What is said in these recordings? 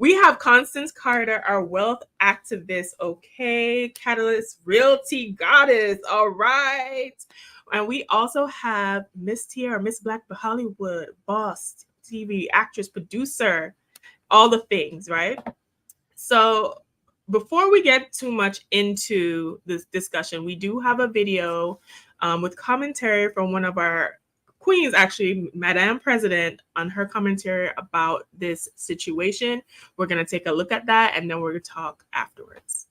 We have Constance Carter, our wealth activist, okay? Catalyst Realty Goddess, all right. And we also have Miss Tiara, Miss Black Hollywood, boss, TV, actress, producer, all the things, right? So before we get too much into this discussion, we do have a video with commentary from one of our queens, actually, Madame President, on her commentary about this situation. We're going to take a look at that and then we're going to talk afterwards.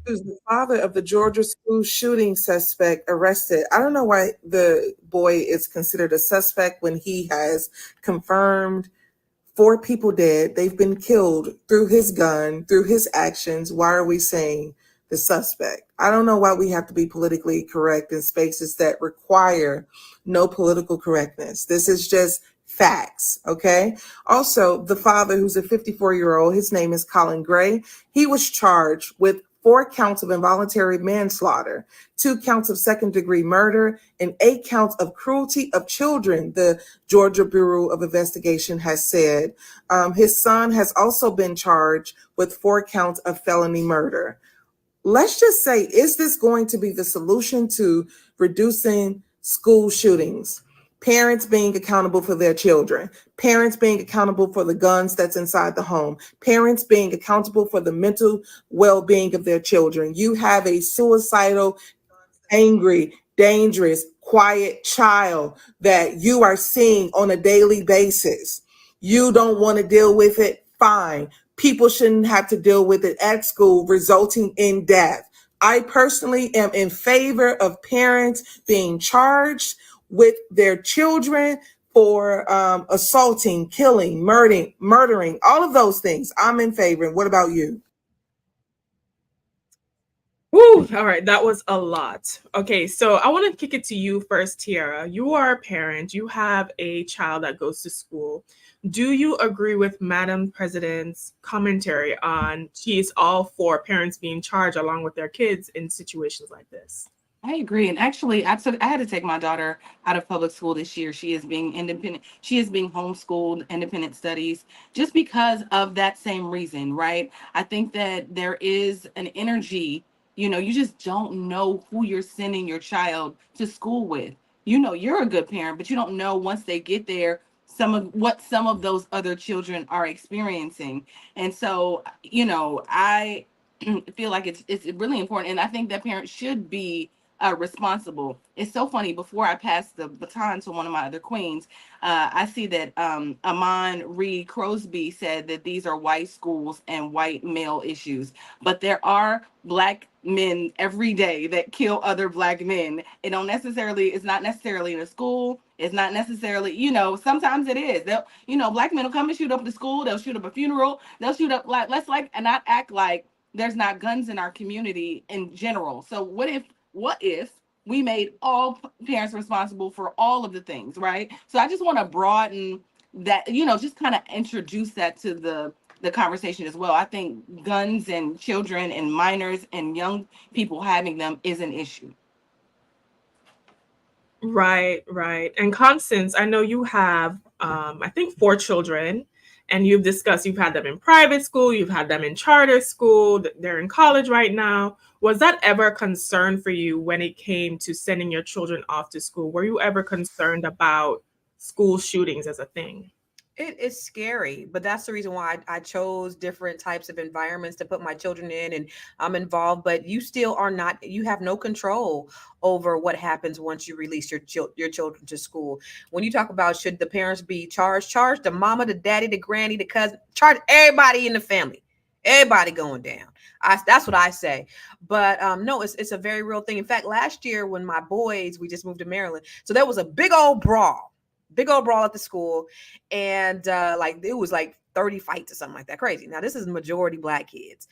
Who's the father of the Georgia school shooting suspect arrested. I don't know why the boy is considered a suspect when he has confirmed 4 people dead. They've been killed through his gun, through his actions. Why are we saying the suspect? I don't know why we have to be politically correct in spaces that require no political correctness. This is just facts, okay? Also, the father, who's a 54-year-old, his name is Colin Gray. He was charged with 4 counts of involuntary manslaughter, 2 counts of second-degree murder, and 8 counts of cruelty of children, the Georgia Bureau of Investigation has said. His son has also been charged with 4 counts of felony murder. Let's just say, is this going to be the solution to reducing school shootings? Parents being accountable for their children, parents being accountable for the guns that's inside the home, parents being accountable for the mental well-being of their children. You have a suicidal, angry, dangerous, quiet child that you are seeing on a daily basis. You don't want to deal with it? Fine. People shouldn't have to deal with it at school, resulting in death. I personally am in favor of parents being charged with their children for assaulting, killing, murdering, all of those things. I'm in favor. What about you? Woo! All right, that was a lot. Okay, so I want to kick it to you first, Tiara. You are a parent, you have a child that goes to school. Do you agree with Madam President's commentary on she's all for parents being charged along with their kids in situations like this? I agree. And actually, I had to take my daughter out of public school this year. She is being independent. She is being homeschooled, independent studies, just because of that same reason, right? I think that there is an energy, you just don't know who you're sending your child to school with. You're a good parent, but you don't know once they get there some of those other children are experiencing. And so, I feel like it's really important. And I think that parents should be responsible. It's so funny. Before I pass the baton to one of my other queens, I see that Amon Reed Crosby said that these are white schools and white male issues, but there are black men every day that kill other black men. It's not necessarily in a school. It's not necessarily, sometimes it is. Black men will come and shoot up the school. They'll shoot up a funeral. They'll shoot up and not act like there's not guns in our community in general. So what if we made all parents responsible for all of the things, right? So I just want to broaden that, just kind of introduce that to the conversation as well. I think guns and children and minors and young people having them is an issue. Right, right. And Constance, I know you have, I think, 4 children, and you've had them in private school, you've had them in charter school, they're in college right now. Was that ever a concern for you when it came to sending your children off to school? Were you ever concerned about school shootings as a thing? It is scary, but that's the reason why I chose different types of environments to put my children in, and I'm involved. But you still are not. You have no control over what happens once you release your children to school. When you talk about should the parents be charged, charge the mama, the daddy, the granny, the cousin, charge everybody in the family, everybody going down. That's what I say. But no, it's a very real thing. In fact, last year when my boys, we just moved to Maryland, so there was a big old brawl at the school, and like it was like 30 fights or something like that. Crazy. Now this is majority black kids.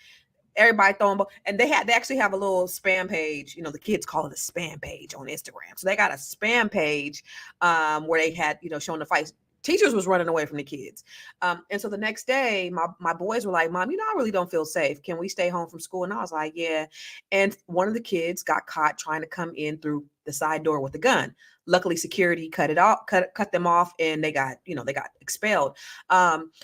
Everybody throwing, and they actually have a little spam page. The kids call it a spam page on Instagram. So they got a spam page where they had showing the fights. Teachers was running away from the kids. And so the next day, my boys were like, Mom, I really don't feel safe. Can we stay home from school? And I was like, yeah. And one of the kids got caught trying to come in through the side door with a gun. luckily security cut them off, and they got expelled.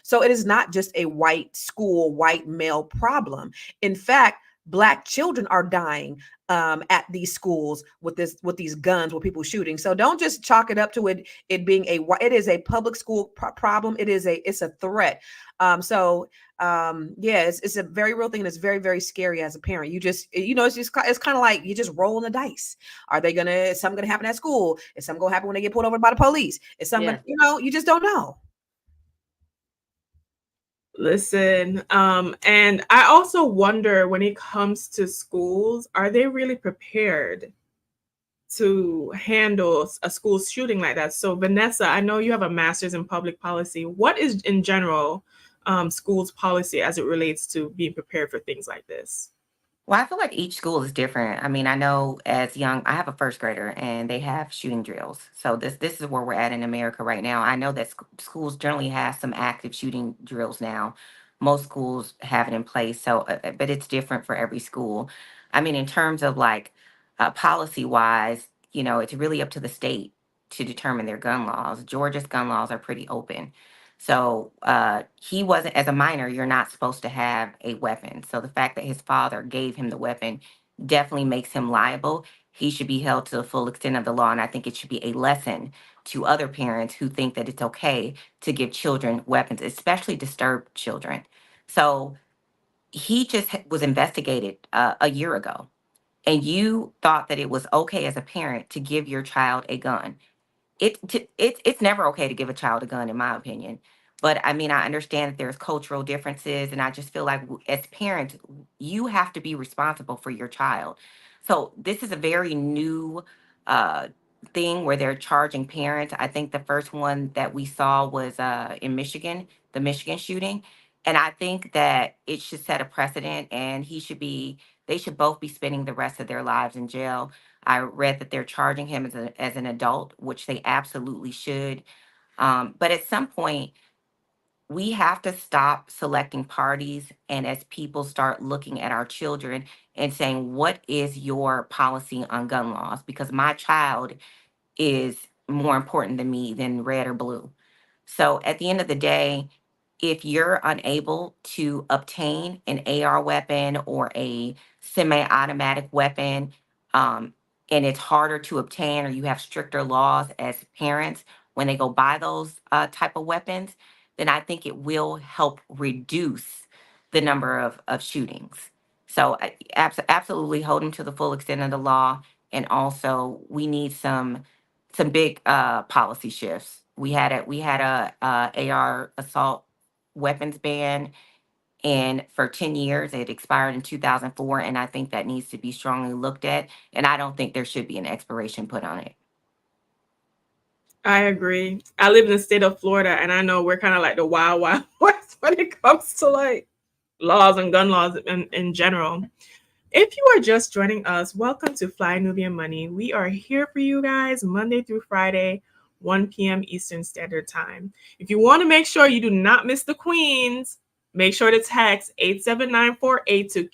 So it is not just a white school, white male problem. In fact, Black children are dying at these schools with these guns, with people shooting. So don't just chalk it up to it being it is a public school problem. It's a threat. It's a very real thing, and it's very, very scary as a parent. It's kind of like you just rolling the dice. Is something gonna happen at school? Is something gonna happen when they get pulled over by the police? Is something, you just don't know. Listen, and I also wonder, when it comes to schools, are they really prepared to handle a school shooting like that? So Vanessa, I know you have a master's in public policy. What is, in general, schools policy as it relates to being prepared for things like this? Well, I feel like each school is different. I mean, I know I have a first grader and they have shooting drills. So this is where we're at in America right now. I know that schools generally have some active shooting drills now. Most schools have it in place. So, but it's different for every school. I mean, in terms of like policy wise, it's really up to the state to determine their gun laws. Georgia's gun laws are pretty open. So he wasn't, as a minor, you're not supposed to have a weapon. So the fact that his father gave him the weapon definitely makes him liable. He should be held to the full extent of the law. And I think it should be a lesson to other parents who think that it's okay to give children weapons, especially disturbed children. So he just was investigated a year ago. And you thought that it was okay as a parent to give your child a gun. It's never okay to give a child a gun, in my opinion. But I mean, I understand that there's cultural differences, and I just feel like as parents, you have to be responsible for your child. So this is a very new uh, thing where they're charging parents. I think the first one that we saw was in Michigan, the Michigan shooting, and I think that it should set a precedent, and they should both be spending the rest of their lives in jail. I read that they're charging him as an adult, which they absolutely should. But at some point, we have to stop selecting parties. And as people start looking at our children and saying, what is your policy on gun laws? Because my child is more important to me than red or blue. So at the end of the day, if you're unable to obtain an AR weapon or a semi-automatic weapon, and it's harder to obtain, or you have stricter laws as parents when they go buy those type of weapons, then I think it will help reduce the number of shootings. So absolutely hold them to the full extent of the law. And also we need some big policy shifts. We had a AR assault weapons ban, and for 10 years it expired in 2004, and I think that needs to be strongly looked at, and I don't think there should be an expiration put on it. I agree. I live in the state of Florida, and I know we're kind of like the wild, wild west when it comes to like laws and gun laws in general. If you are just joining us, welcome to Fly Nubian Money. We are here for you guys Monday through Friday, 1 p.m. Eastern Standard Time. If you want to make sure you do not miss the queens, make sure to text 87948 to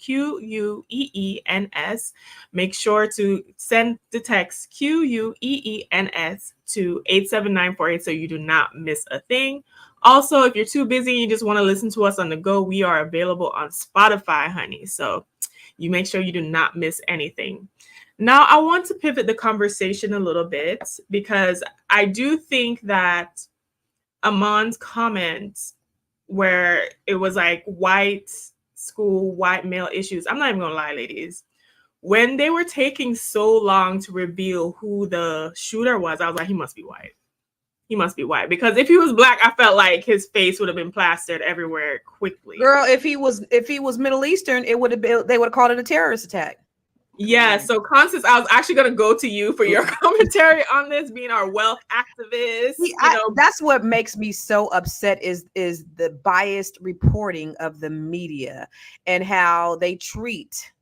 QUEENS. Make sure to send the text QUEENS to 87948 so you do not miss a thing. Also, if you're too busy and you just want to listen to us on the go, we are available on Spotify, honey. So you make sure you do not miss anything. Now, I want to pivot the conversation a little bit because I do think that Amon's comments where it was like white school, white male issues. I'm not even gonna lie, ladies. When they were taking so long to reveal who the shooter was, I was like, he must be white. He must be white, because if he was black, I felt like his face would have been plastered everywhere quickly. Girl, if he was Middle Eastern, they would have called it a terrorist attack. Yeah, so Constance, I was actually going to go to you for your commentary on this, being our wealth activist. That's what makes me so upset is the biased reporting of the media and how they treat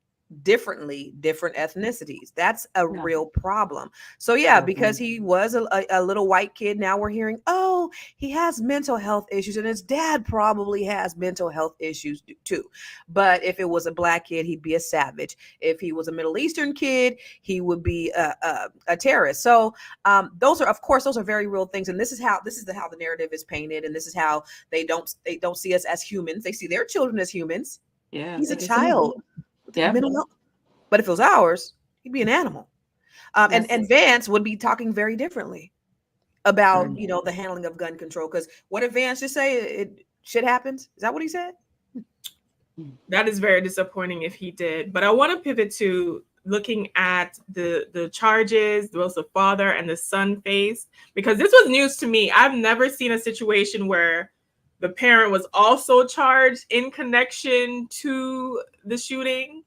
differently different ethnicities. That's a Yeah. real problem. So yeah, because Mhm. he was a little white kid, now we're hearing, oh, he has mental health issues, and his dad probably has mental health issues too. But if it was a black kid, he'd be a savage. If he was a Middle Eastern kid, he would be a terrorist. So those are, of course, those are very real things, and this is how the narrative is painted, and this is how they don't see us as humans. They see their children as humans. Yeah. He's a They can see it. child with Yep. mental health. But if it was ours, he'd be an animal. And Yes. and Vance would be talking very differently about Mm. the handling of gun control. Because what did Vance just say? Shit happens. Is that what he said? That is very disappointing if he did. But I want to pivot to looking at the charges both the father and the son faced, because this was news to me. I've never seen a situation where the parent was also charged in connection to the shooting.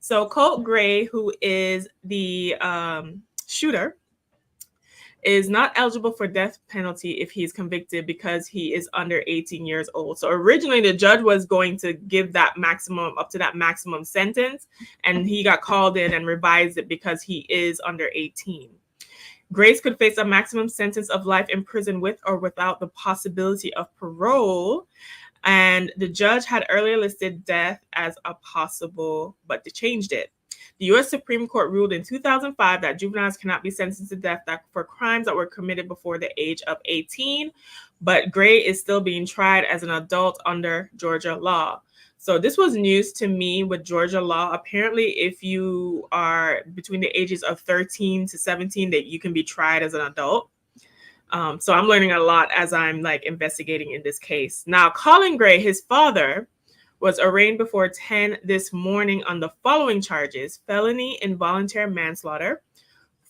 So Colt Gray, who is the shooter, is not eligible for death penalty if he's convicted because he is under 18 years old. So originally the judge was going to give that maximum, up to that maximum sentence, and he got called in and revised it because he is under 18. Grace could face a maximum sentence of life in prison with or without the possibility of parole. And the judge had earlier listed death as a possible, but they changed it. The U.S. Supreme Court ruled in 2005 that juveniles cannot be sentenced to death for crimes that were committed before the age of 18, but Gray is still being tried as an adult under Georgia law. So this was news to me with Georgia law. Apparently, if you are between the ages of 13 to 17, that you can be tried as an adult. So I'm learning a lot as I'm like investigating in this case. Now, Colin Gray, his father, was arraigned before 10 this morning on the following charges: felony involuntary manslaughter,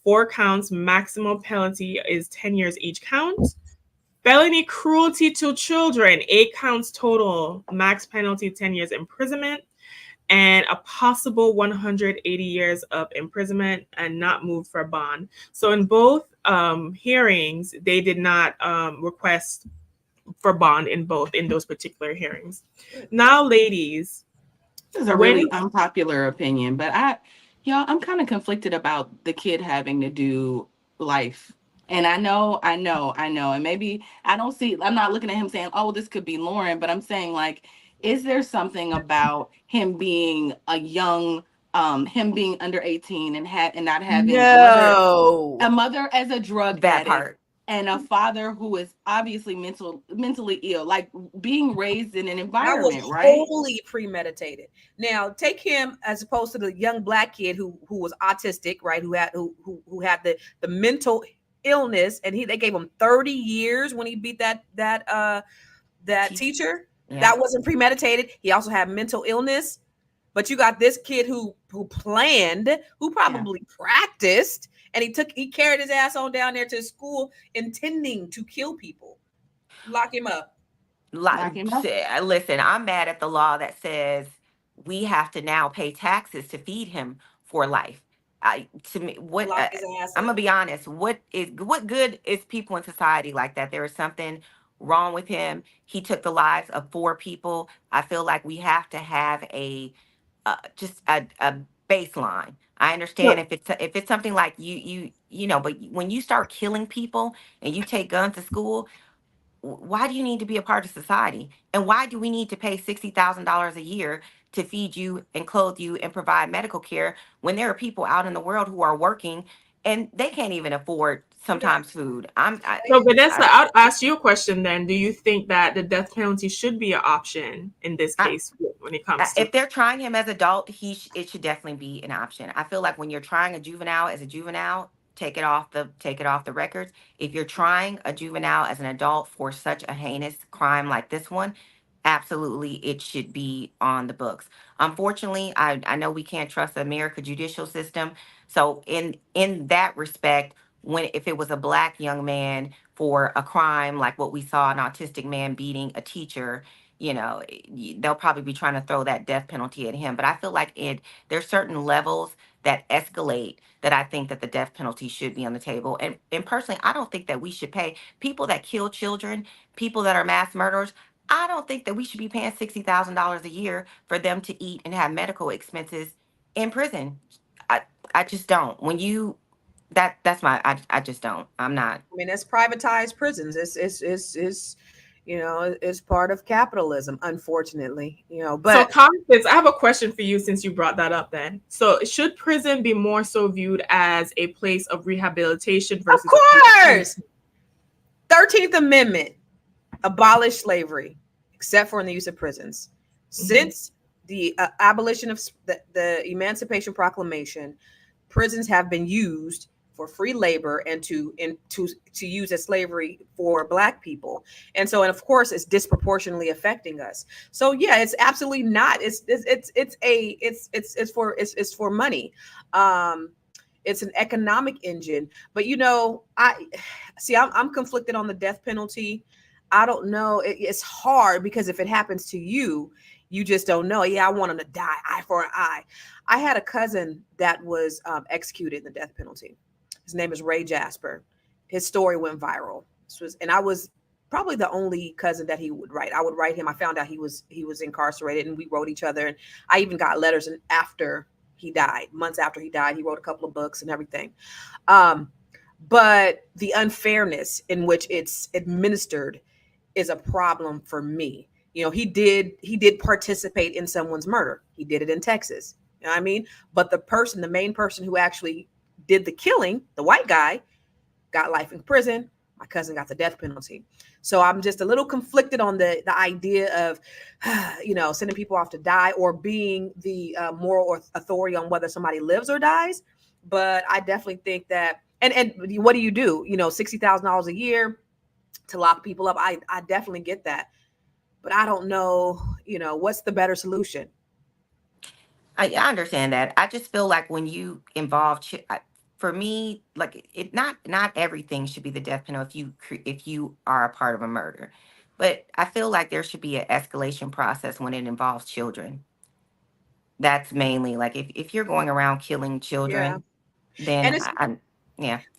4 counts, maximum penalty is 10 years each count; felony cruelty to children, 8 counts total, max penalty 10 years imprisonment, and a possible 180 years of imprisonment and not moved for bond. So in both hearings, they did not request for bond in those particular hearings. Now, ladies, This is a when really unpopular opinion, but I'm kind of conflicted about the kid having to do life. And and maybe I'm not looking at him saying, oh, this could be Lauren, but I'm saying, like, is there something about him being him being under 18 and not having No. a mother as a drug That addict part. and a father who is obviously mentally ill, like being raised in an That was environment, right? wholly premeditated. Now take him as opposed to the young black kid who was autistic, right? Who had the mental illness, and they gave him 30 years when he beat that teacher. Yeah. That wasn't premeditated. He also had mental illness. But you got this kid who planned, who probably practiced, and he carried his ass on down there to school intending to kill people. Lock him up. Lock him up. Listen, I'm mad at the law that says we have to now pay taxes to feed him for life. To me, Lock his ass I'm gonna up. be honest. What good is people in society like that? There is something wrong with him. He took the lives of 4 people. I feel like we have to have just a baseline. I understand if it's something like but when you start killing people and you take guns to school, why do you need to be a part of society? And why do we need to pay $60,000 a year to feed you and clothe you and provide medical care when there are people out in the world who are working and they can't even afford sometimes food? So, Vanessa, I'll ask you a question then. Do you think that the death penalty should be an option in this case when it comes to? If they're trying him as adult, it should definitely be an option. I feel like when you're trying a juvenile as a juvenile, take it off the records. If you're trying a juvenile as an adult for such a heinous crime like this one, absolutely it should be on the books. Unfortunately, I know we can't trust the American judicial system. So in that respect, if it was a black young man for a crime like what we saw, an autistic man beating a teacher, they'll probably be trying to throw that death penalty at him. But I feel like there's certain levels that escalate that I think that the death penalty should be on the table. And personally, I don't think that we should pay people that kill children, people that are mass murderers. I don't think that we should be paying $60,000 a year for them to eat and have medical expenses in prison. I just don't. When you that's my I just don't. I'm not. I mean, it's privatized prisons. It's it's part of capitalism, unfortunately. So, But Constance, I have a question for you since you brought that up then. So, should prison be more so viewed as a place of rehabilitation of versus a place of course, 13th Amendment abolished slavery, except for in the use of prisons. Since the abolition of the Emancipation Proclamation, prisons have been used for free labor and to use as slavery for Black people, and of course it's disproportionately affecting us. So yeah, it's absolutely not. It's for money. It's an economic engine, but I'm conflicted on the death penalty. I don't know. It's hard because if it happens to you, you just don't know. Yeah, I want him to die, eye for an eye. I had a cousin that was executed in the death penalty. His name is Ray Jasper. His story went viral. And I was probably the only cousin that he would write. I would write him. I found out he was incarcerated, and we wrote each other. And I even got letters after he died, months after he died. He wrote a couple of books and everything. But the unfairness in which it's administered is a problem for me. He did participate in someone's murder. He did it in Texas. You know what I mean? But the main person who actually did the killing, the white guy, got life in prison. My cousin got the death penalty. So I'm just a little conflicted on the idea of, sending people off to die or being the moral authority on whether somebody lives or dies. But I definitely think that, and what do? $60,000 a year to lock people up. I definitely get that. But I don't know, what's the better solution? I understand that. I just feel like when you involve, for me, like not everything should be the death penalty if you are a part of a murder, but I feel like there should be an escalation process when it involves children. That's mainly like if you're going around killing Yeah. children, And then it's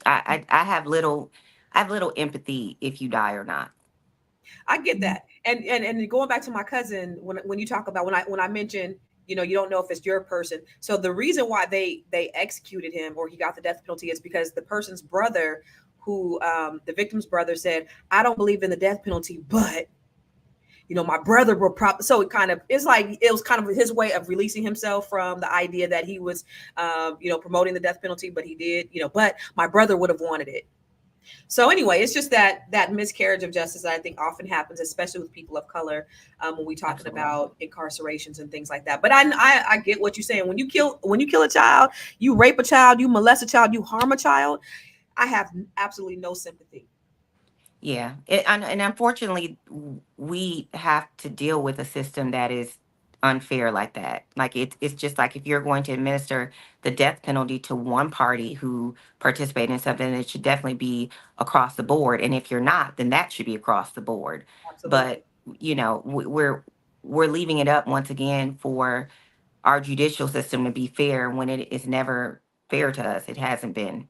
I have little empathy if you die or not. I get that. And going back to my cousin, when you talk about when I mentioned, you don't know if it's your person. So the reason why they executed him or he got the death penalty is because the person's brother, who the victim's brother, said, I don't believe in the death penalty, but my brother will probably. So it was kind of his way of releasing himself from the idea that he was promoting the death penalty, but he did, but my brother would have wanted it. So anyway, it's just that miscarriage of justice that I think often happens, especially with people of color, when we're talking Absolutely. about incarcerations and things like that. But I get what you're saying. When you kill a child, you rape a child, you molest a child, you harm a child, I have absolutely no sympathy. Yeah, and unfortunately, we have to deal with a system that is unfair like that. Like it's just like if you're going to administer the death penalty to one party who participated in something, it should definitely be across the board. And if you're not, then that should be across the board. Absolutely. But we're leaving it up once again for our judicial system to be fair when it is never fair to us. It hasn't been,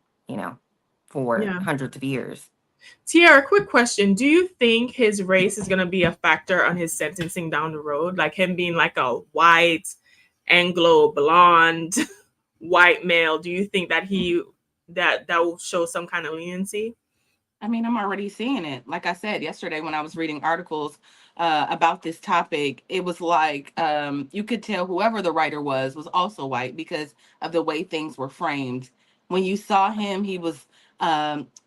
for Yeah. hundreds of years. Tiara, quick question. Do you think his race is going to be a factor on his sentencing down the road? Like him being like a white, Anglo, blonde, white male. Do you think that that will show some kind of leniency? I mean, I'm already seeing it. Like I said yesterday when I was reading articles about this topic, it was like you could tell whoever the writer was also white because of the way things were framed. When you saw him, he was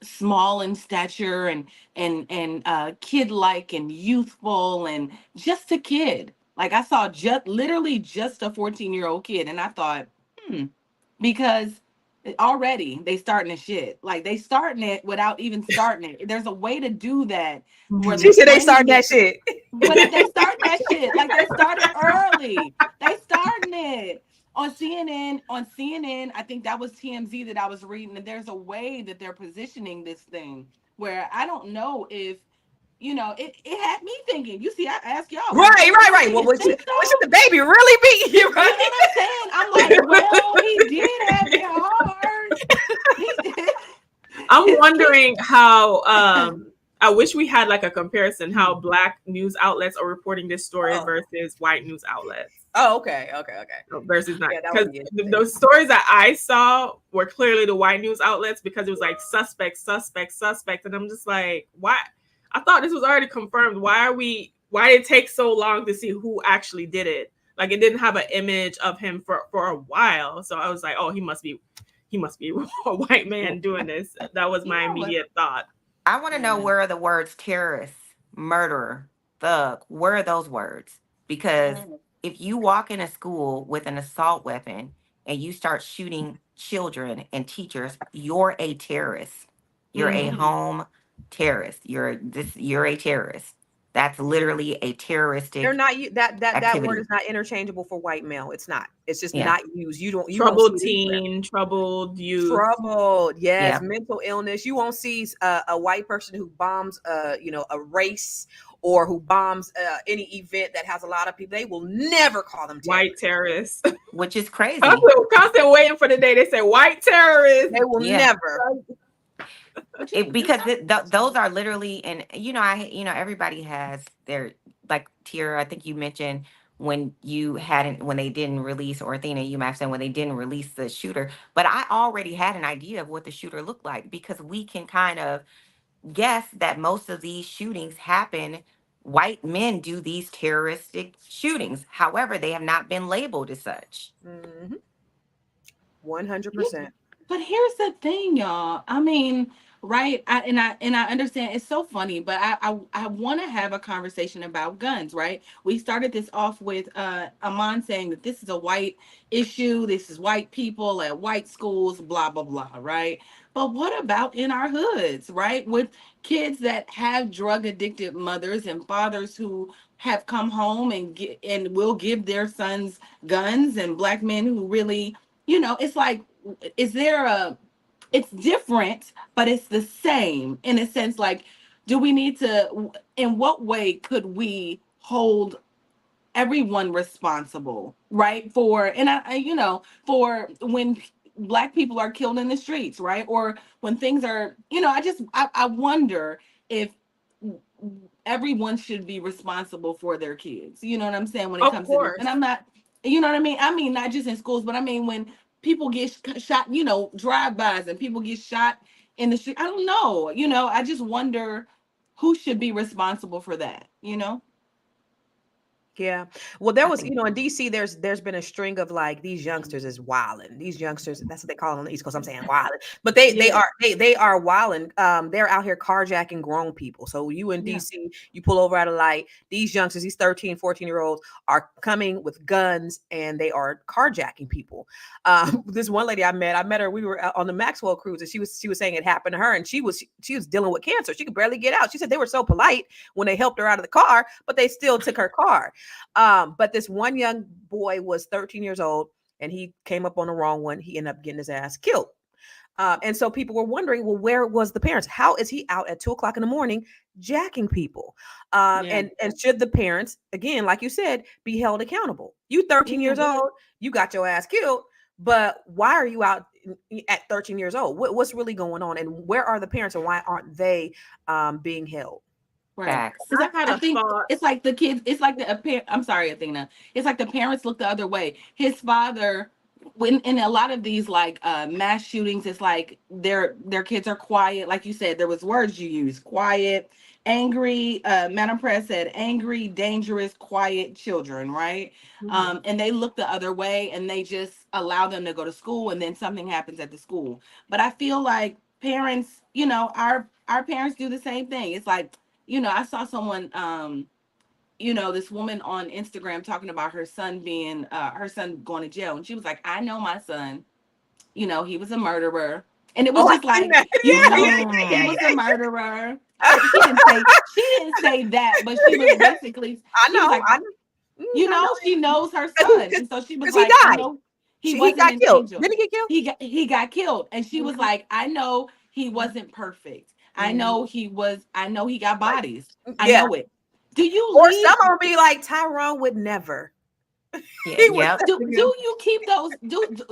small in stature and kid-like and youthful and just a kid. Like I saw literally just a 14-year-old kid, and I thought, because already they starting the shit. Like they starting it without even starting it. There's a way to do that. Where She said they started framing that shit. But if they start that shit, like they started early. They starting it. On CNN, I think that was TMZ that I was reading, and there's a way that they're positioning this thing where I don't know if, it had me thinking. You see, I asked y'all. Right. Well, what should the baby really be? You know what I'm saying? I'm like, well, he did have it hard. He did. I'm wondering how I wish we had like a comparison how Black news outlets are reporting this story versus white news outlets. Oh, okay. versus not, Yeah, that because would be interesting. those stories that I saw were clearly the white news outlets, because it was like suspect, and I'm just like, why? I thought this was already confirmed. Why did it take so long to see who actually did it? Like, it didn't have an image of him for a while, so I was like, oh, he must be a white man doing this. That was my immediate thought. I want to know, Yeah. where are the words terrorist, murderer, thug? Where are those words? Because if you walk in a school with an assault weapon and you start shooting children and teachers, you're a terrorist. You're a Mhm. home terrorist. You're a terrorist. That's literally a terroristic They're not that word activity. is not interchangeable for white male. It's not. It's just Yeah. not used. You won't see Troubled it anywhere. teen, troubled youth. Troubled, yes, Yeah. mental illness. You won't see a white person who bombs, a race, or who bombs any event that has a lot of people. They will never call them White terrorists. terrorists. Which is crazy. Constant waiting for the day they say white terrorists. They will Yeah. never. Because those are literally, and everybody has their, like, Tier, I think you mentioned when they didn't release, or Athena, you might have said when they didn't release the shooter, but I already had an idea of what the shooter looked like, because we can kind of guess that most of these shootings happen, white men do these terroristic shootings. However, they have not been labeled as such. 100%. But here's the thing, y'all. I mean, right? I understand it's so funny, but I want to have a conversation about guns, right? We started this off with Amon saying that this is a white issue, this is white people at white schools, blah blah blah, right? But what about in our hoods, right? With kids that have drug addicted mothers and fathers who have come home and will give their sons guns, and black men who really, it's like, is there it's different, but it's the same in a sense. Like, do we need to, in what way could we hold everyone responsible, right? For, and for when black people are killed in the streets, right? Or when things are, I wonder if everyone should be responsible for their kids. You know what I'm saying? When it Of comes course. to, and I'm not, you know what I mean? I mean, not just in schools, but I mean, when people get shot, drive-bys, and people get shot in the street. I don't know. I just wonder who should be responsible for that, Yeah. Well, there I was, think- in DC, there's been a string of, like, these youngsters is wilding. These youngsters, that's what they call them on the East Coast. I'm saying wilding, but they Yeah. are wilding. They're out here carjacking grown people. So you in Yeah. DC, you pull over at a light. These youngsters, these 13, 14-year-olds, are coming with guns, and they are carjacking people. This one lady I met her. We were on the Maxwell cruise, and she was saying it happened to her, and she was dealing with cancer. She could barely get out. She said they were so polite when they helped her out of the car, but they still took her car. But this one young boy was 13 years old, and he came up on the wrong one. He ended up getting his ass killed. And so people were wondering, well, where was the parents? How is he out at 2:00 in the morning jacking people? And should the parents, again, like you said, be held accountable? You 13 years old, you got your ass killed, but why are you out at 13 years old? What's really going on? And where are the parents, and why aren't they being held? Right. Facts. 'Cause I think thought- it's like the kids, it's like I'm sorry, Athena. It's like the parents look the other way. His father, when in a lot of these like mass shootings, it's like their kids are quiet. Like you said, there was words you used: quiet, angry. Madam Press said angry, dangerous, quiet children, right? And they look the other way, and they just allow them to go to school, and then something happens at the school. But I feel like parents, our parents do the same thing. It's like, I saw someone, this woman on Instagram talking about her son going to jail. And she was like, I know my son, he was a murderer. And it was just like, he was a murderer. She didn't say that, but she was basically, I know. like, she knows her son. And so she was like, he died. I know he got wasn't killed. angel. Didn't he get killed? He got killed. And she was like, I know he wasn't perfect. I know he got bodies. I know it. Do you Or someone would be like, Tyrone would never. Yeah. Do you keep those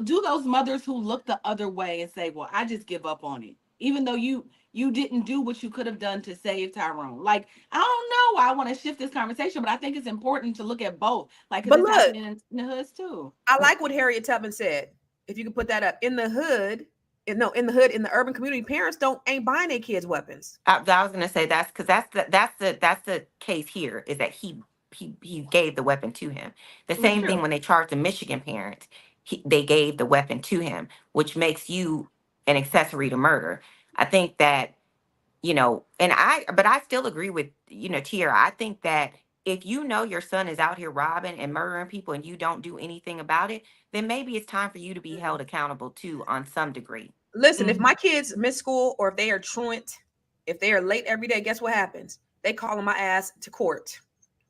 do those mothers who look the other way and say, well, I just give up on it, even though you you didn't do what you could have done to save Tyrone. Like, I don't know why I want to shift this conversation, but I think it's important to look at both. Like, because But it's look, happening in the hoods too. I like what Harriet Tubman said. If you could put that up in the hood, in the hood, in the urban community, parents ain't buying their kids weapons. I was gonna say that's because that's the case here is that he gave the weapon to him. The same True. thing when they charged the Michigan parent, they gave the weapon to him, which makes you an accessory to murder. I think that, but I still agree with, Tiara. I think that if you know your son is out here robbing and murdering people and you don't do anything about it, then maybe it's time for you to be held accountable too on some degree. Listen, if my kids miss school or if they are truant, if they are late every day, guess what happens? They calling my ass to court.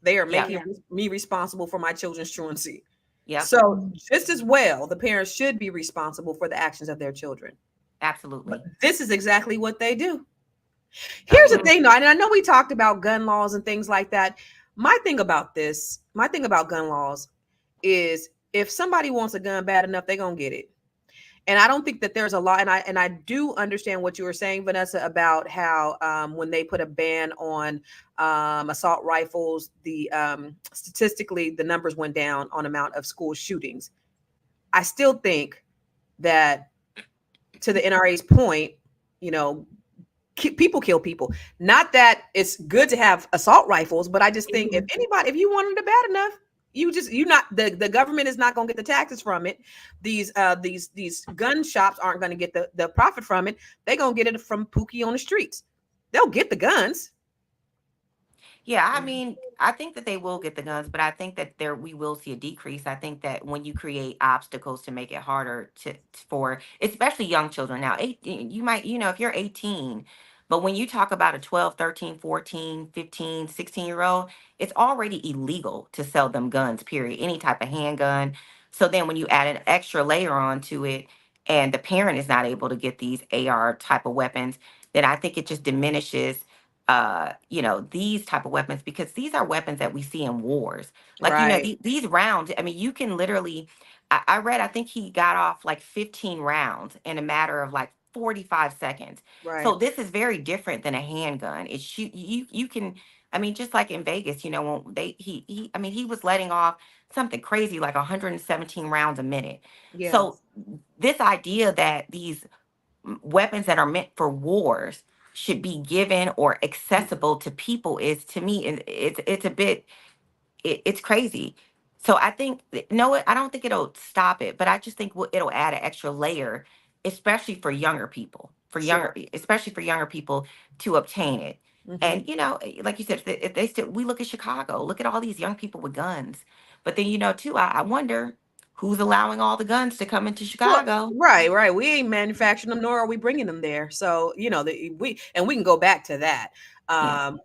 They are Yeah. making me responsible for my children's truancy. Yeah, So just as well, the parents should be responsible for the actions of their children. absolutely. But this is exactly what they do. Here's the thing, though, and I know we talked about gun laws and things like that. My thing about gun laws is if somebody wants a gun bad enough, they're gonna get it. And I don't think that there's a law, and I do understand what you were saying, Vanessa, about how when they put a ban on assault rifles, the statistically the numbers went down on amount of school shootings. I still think that, to the NRA's point, people kill people. Not that it's good to have assault rifles, but I just think if you wanted it bad enough, the government is not going to get the taxes from it. These gun shops aren't going to get the profit from it. They're going to get it from Pookie on the streets. They'll get the guns. Yeah, I mean, I think that they will get the guns, but I think that we will see a decrease. I think that when you create obstacles to make it harder for especially young children now, 18, you might, if you're 18, but when you talk about a 12, 13, 14, 15, 16-year-old, it's already illegal to sell them guns, period, any type of handgun. So then when you add an extra layer onto it and the parent is not able to get these AR type of weapons, then I think it just diminishes these type of weapons, because these are weapons that we see in wars. Like, Right. these rounds, I mean, you can literally, I read, I think he got off like 15 rounds in a matter of like 45 seconds. Right. So this is very different than a handgun. It's you can, I mean, just like in Vegas, when he was letting off something crazy like 117 rounds a minute. Yeah. So this idea that these weapons that are meant for wars should be given or accessible to people is, to me, it's a bit, it's crazy. So I think, no, I don't think it'll stop it, but I just think it'll add an extra layer, especially for younger people, especially for younger people to obtain it. And like you said, if they still, we look at Chicago, look at all these young people with guns, but then too, I wonder who's allowing all the guns to come into Chicago. Right. We ain't manufacturing them, nor are we bringing them there. So we can go back to that.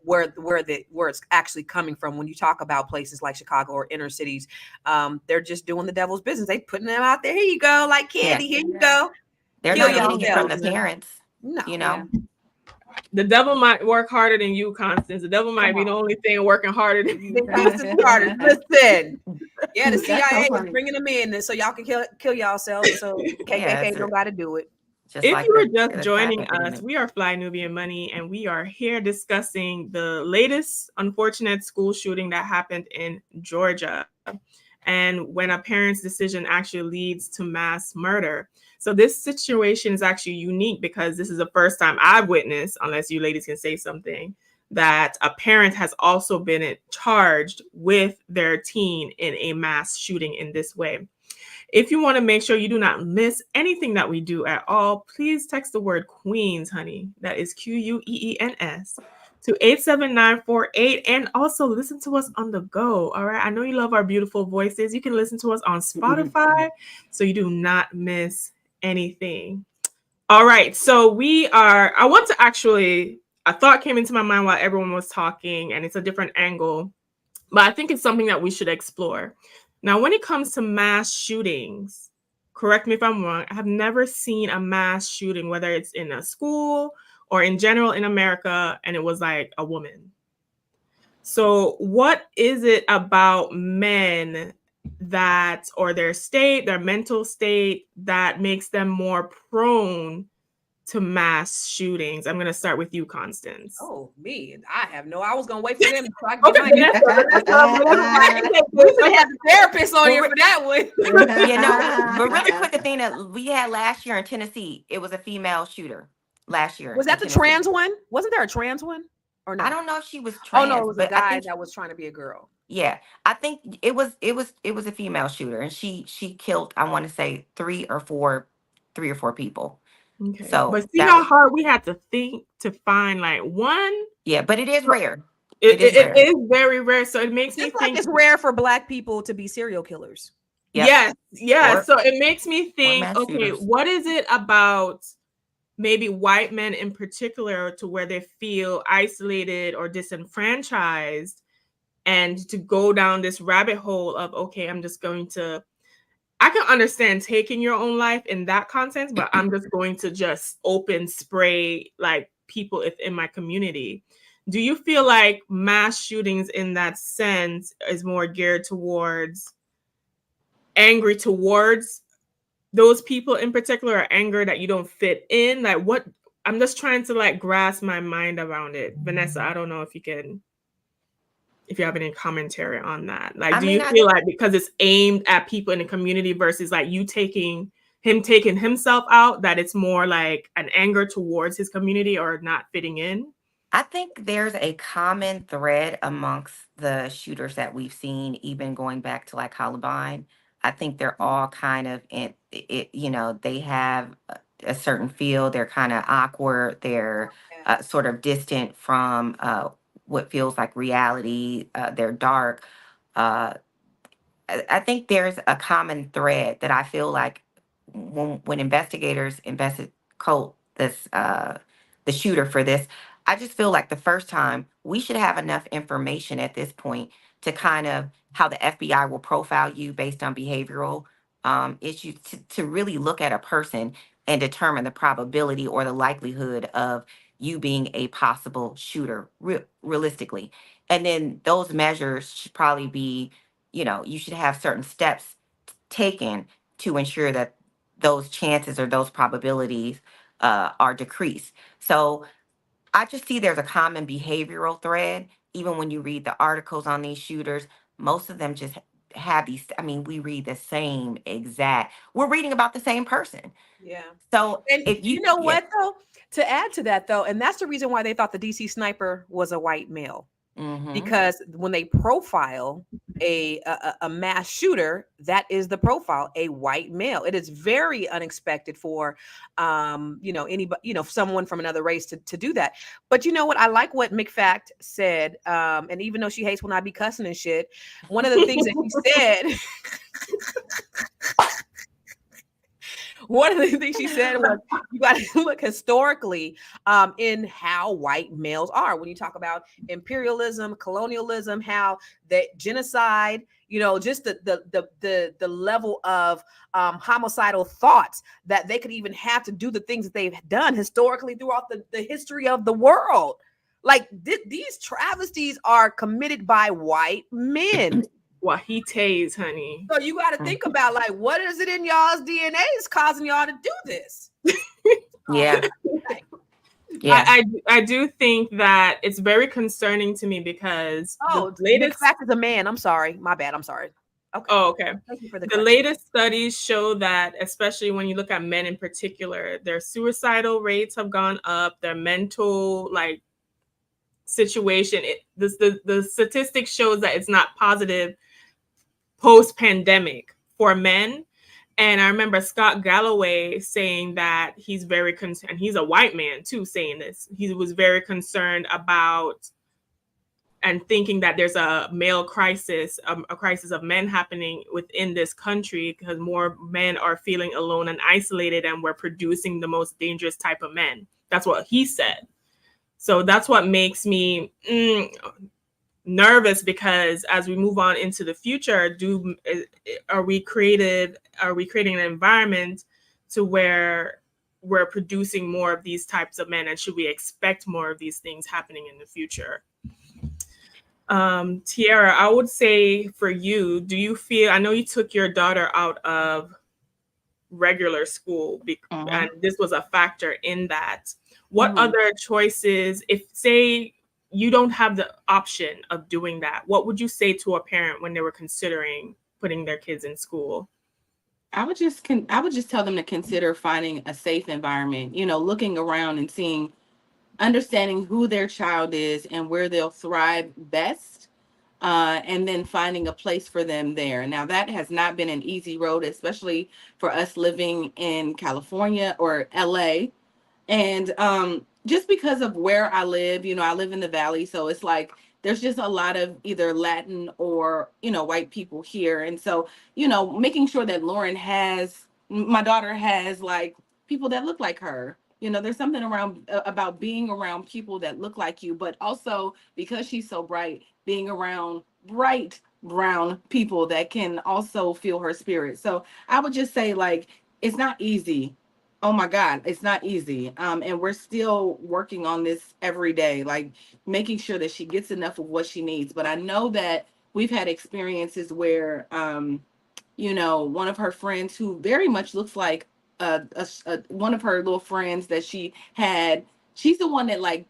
Where it's actually coming from. When you talk about places like Chicago or inner cities, they're just doing the devil's business. They putting them out there. Here you go, like candy. Here you go. They're Kill not getting it from the yourselves. parents. No. The devil might work harder than you, Constance. The devil might be the only thing working harder than you. Listen, yeah, the That's so CIA is funny. bringing them in, and so y'all can kill yourselves. So KKK don't got to do it. Just If like you are the just traffic joining us, agreement. we are Fly Nubian Money, and we are here discussing the latest unfortunate school shooting that happened in Georgia, and when a parent's decision actually leads to mass murder. So this situation is actually unique because this is the first time I've witnessed, unless you ladies can say something, that a parent has also been charged with their teen in a mass shooting in this way. If you want to make sure you do not miss anything that we do at all, please text the word Queens, honey. That is QUEENS to 87948, and also listen to us on the go. All right. I know you love our beautiful voices. You can listen to us on Spotify so you do not miss anything. All right. So a thought came into my mind while everyone was talking, and it's a different angle, but I think it's something that we should explore. Now, when it comes to mass shootings, correct me if I'm wrong, I have never seen a mass shooting, whether it's in a school or in general in America, and it was like a woman. So what is it about men or their mental state that makes them more prone to mass shootings? I'm going to start with you, Constance. Oh, me. I was gonna wait for them so I can Okay, get my Vanessa. we should have the therapist on here for that one. But really quick, Athena, we had last year in Tennessee, it was a female shooter last year. Was that the in Tennessee. trans one? Wasn't there a trans one? Or no? I don't know if she was Oh trans, no, it was a but I guy think that was trying to be a girl. yeah, I think it was a female shooter, and she killed, I want to say 3 or 4 people. Okay. So But see that how was, hard we had to think to find like one? yeah, but it is rare. It is rare. is very rare. So it makes me Just like think. it's rare for Black people to be serial killers. Yep. Yes. Or- So it makes me think, mass okay, shooters. what is it about maybe white men in particular to where they feel isolated or disenfranchised, and to go down this rabbit hole of, okay, I'm just going to, I can understand taking your own life in that context, but I'm just going to just open spray like people in my community. Do you feel like mass shootings in that sense is more geared towards angry towards those people in particular, or anger that you don't fit in? Like, what? I'm just trying to like grasp my mind around it. Vanessa, I don't know if you have any commentary on that. Like, do you feel like because it's aimed at people in the community versus like you taking himself out, that it's more like an anger towards his community or not fitting in? I think there's a common thread amongst the shooters that we've seen, even going back to like Columbine. I think they're all kind of in it, they have a certain feel. They're kind of awkward. They're sort of distant from what feels like reality. They're dark. Uh, I think there's a common thread that I feel like when investigators investigate this the shooter for this, I just feel like the first time we should have enough information at this point to kind of how the FBI will profile you based on behavioral issues to really look at a person and determine the probability or the likelihood of you being a possible shooter realistically. And then those measures should probably be, you should have certain steps taken to ensure that those chances or those probabilities are decreased. So I just see there's a common behavioral thread. Even when you read the articles on these shooters, most of them just have these. I mean, we read the same exact. We're reading about the same person. Yeah. So And if you know what though? To add to that though, and that's the reason why they thought the DC sniper was a white male. Mhm. Because when they profile a mass shooter, that is the profile, a white male. It is very unexpected for anybody, someone from another race to do that. But you know what? I like what McFact said. And even though she hates when I be cussing and shit, one of the things that he said one of the things she said was you got to look historically in how white males are. When you talk about imperialism, colonialism, how the genocide, just the level of homicidal thoughts that they could even have to do the things that they've done historically throughout the history of the world. Like these travesties are committed by white men. Wahites, honey. So you got to think about like, what is it in y'all's DNA is causing y'all to do this? Yeah. I do think that it's very concerning to me because the latest fact is a man. I'm sorry. My bad. I'm sorry. Okay. Oh, okay. Thank you for the latest studies show that, especially when you look at men in particular, their suicidal rates have gone up, their mental situation. The statistic shows that it's not positive post-pandemic for men. And I remember Scott Galloway saying that he's very concerned. He's a white man too, saying this. He was very concerned about and thinking that there's a male crisis, a crisis of men happening within this country because more men are feeling alone and isolated, and we're producing the most dangerous type of men. That's what he said. So that's what makes me nervous, because as we move on into the future, are we creating an environment to where we're producing more of these types of men, and should we expect more of these things happening in the future? Tiara, I would say for you, do you feel, I know you took your daughter out of regular school, Mhm. and this was a factor in that. What Mhm. other choices, if say you don't have the option of doing that, what would you say to a parent when they were considering putting their kids in school? I would just tell them to consider finding a safe environment, looking around and seeing, understanding who their child is and where they'll thrive best, and then finding a place for them there. Now, that has not been an easy road, especially for us living in California or LA. And just because of where I live, I live in the valley, so it's like there's just a lot of either Latin or white people here. And so making sure that my daughter has like people that look like her. There's something around about being around people that look like you, but also because she's so bright, being around bright brown people that can also feel her spirit. So I would just say, like, it's not easy. Oh my God, it's not easy. And we're still working on this every day, like making sure that she gets enough of what she needs. But I know that we've had experiences where, one of her friends who very much looks like one of her little friends that she had, she's the one that, like,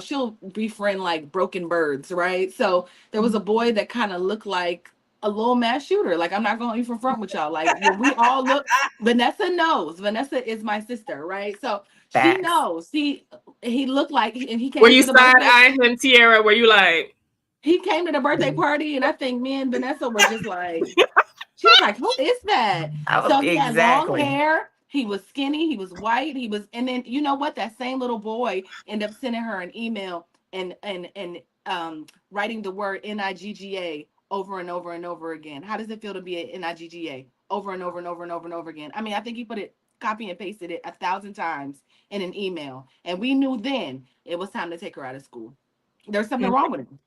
she'll befriend like broken birds, right? So there was a boy that kind of looked like a little mass shooter. Like, I'm not going to even front with y'all. Like, when we all look, Vanessa knows. Vanessa is my sister, right? So she Facts. knows. He looked like, and he Were came you to the side birthday. eyeing him, Tierra? Were you like, He came to the birthday party, and I think me and Vanessa were just like, she was like, "Who is that?" So he had long Exactly. hair. He was skinny. He was white. And then you know what? That same little boy ended up sending her an email and writing the word NIGGA over and over and over again. How does it feel to be an NIGGA over and over and over and over and over again? I mean, I think he put it, copy and pasted it 1,000 times in an email, and we knew then it was time to take her out of school. There's something wrong with him.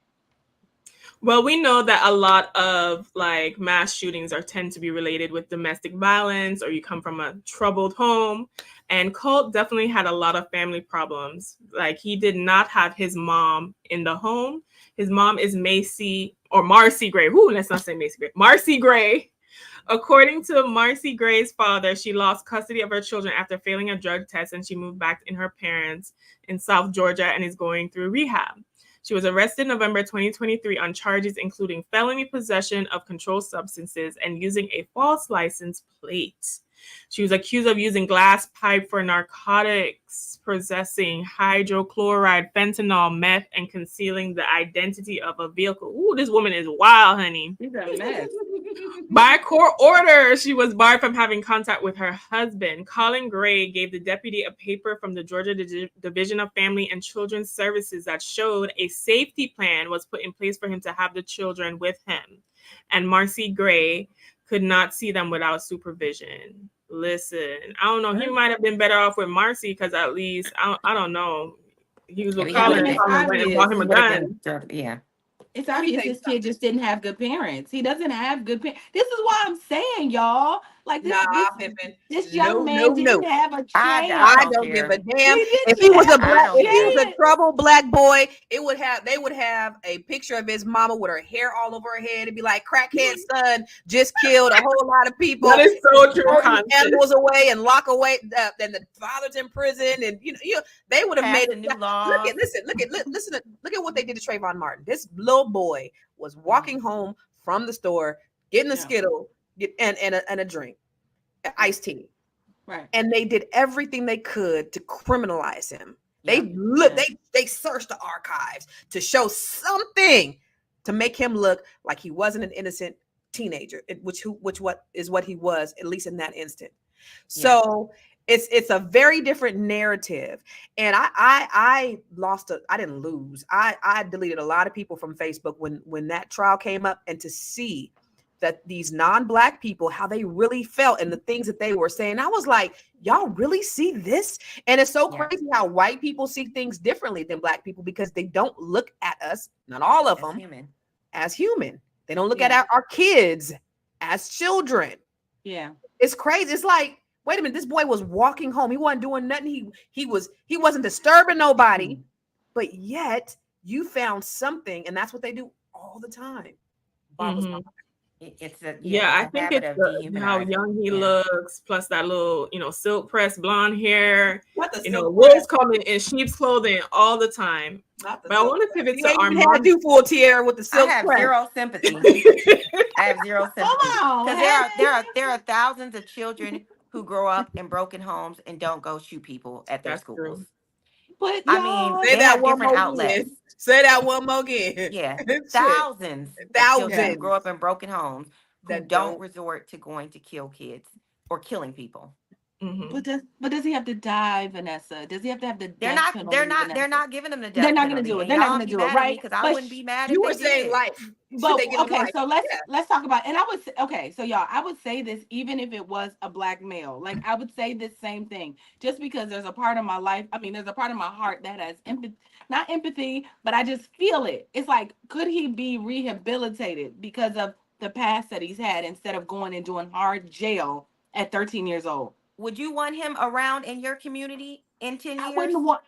well, we know that a lot of like mass shootings tend to be related with domestic violence, or you come from a troubled home. And Colt definitely had a lot of family problems. Like, he did not have his mom in the home. His mom is Macy or Marcy Gray. Ooh, let's not say Macy Gray. Marcy Gray. According to Marcy Gray's father, she lost custody of her children after failing a drug test, and she moved back in her parents in South Georgia and is going through rehab. She was arrested in November 2023 on charges including felony possession of controlled substances and using a false license plate. She was accused of using glass pipe for narcotics, possessing hydrochloride, fentanyl, meth, and concealing the identity of a vehicle. Ooh, this woman is wild, honey. He's a mess. By court order, she was barred from having contact with her husband. Colin Gray gave the deputy a paper from the Georgia Division of Family and Children's Services that showed a safety plan was put in place for him to have the children with him. And Marcy Gray could not see them without supervision. Listen, I don't know. He might have been better off with Marcy because at least, I don't know. He was with Yeah, Colin, it's and Colin went and bought him a gun. Yeah. It's Let me obvious tell you this kid just didn't have good parents. He doesn't have good parents. This is why I'm saying, y'all, like Nah, this Pippin. young man didn't have a chance. I don't don't care. give a damn. He didn't If he was a have black, a if he was a chance. troubled black boy, they would have a picture of his mama with her hair all over her head. It'd be like, crackhead son just killed a whole lot of people. That is so true. Throw these Constance. animals away and lock away. And the father's in prison, and they would have Passed made a it. new Look law. at what they did to Trayvon Martin. This little boy was walking home from the store, getting a Yeah. Skittle and a drink, iced tea. Right. And they did everything they could to criminalize him. Yeah. They searched the archives to show something to make him look like he wasn't an innocent teenager, which what he was, at least in that instant. So it's a very different narrative. And I didn't lose. I deleted a lot of people from Facebook when that trial came up, and to see that these non-black people, how they really felt and the things that they were saying, I was like, y'all really see this? And it's so crazy how white people see things differently than black people, because they don't look at us, not all of them, as human. They don't look at our kids as children. Yeah. It's crazy. It's like, wait a minute, this boy was walking home. He wasn't doing nothing. He wasn't disturbing nobody, but yet you found something, and that's what they do all the time. Mhm. It's a Yeah, I it's a think habit it's of how dehumanizing. young he Yeah. looks, plus that little, silk pressed blonde hair. What the Wolves silk press? coming in sheep's clothing all the time. Not the But I silk want to press. pivot You to ain't even had Armand. you full tier with the I silk have press. zero sympathy. I have zero sympathy on, because there are thousands of children who grow up in broken homes and don't go shoot people at their That's schools. true. But I mean, y'all, Say they that have one different more outlets. again. Say that one more again. Yeah, Shit. thousands of children who Thousands grow up in broken homes who that don't don't. resort to going to kill kids or killing people. Mhm. but does he have to die, Vanessa? Does he have to have the They're death not. They're penalty, not. Vanessa? They're not giving them the They're death not gonna penalty. do it. And They're not y'all gonna be do it, mad at me right? because I But wouldn't be mad You if were they saying did. life. Should But they give him okay, life? so let's Yeah. let's talk about, and I would say, okay, so y'all, I would say this even if it was a black male, like I would say this same thing, just because there's a part of my life, I mean, there's a part of my heart that has empathy, not empathy, but I just feel it. It's like, could he be rehabilitated because of the past that he's had instead of going and doing hard jail at 13 years old? Would you want him around in your community in 10 I years? wouldn't want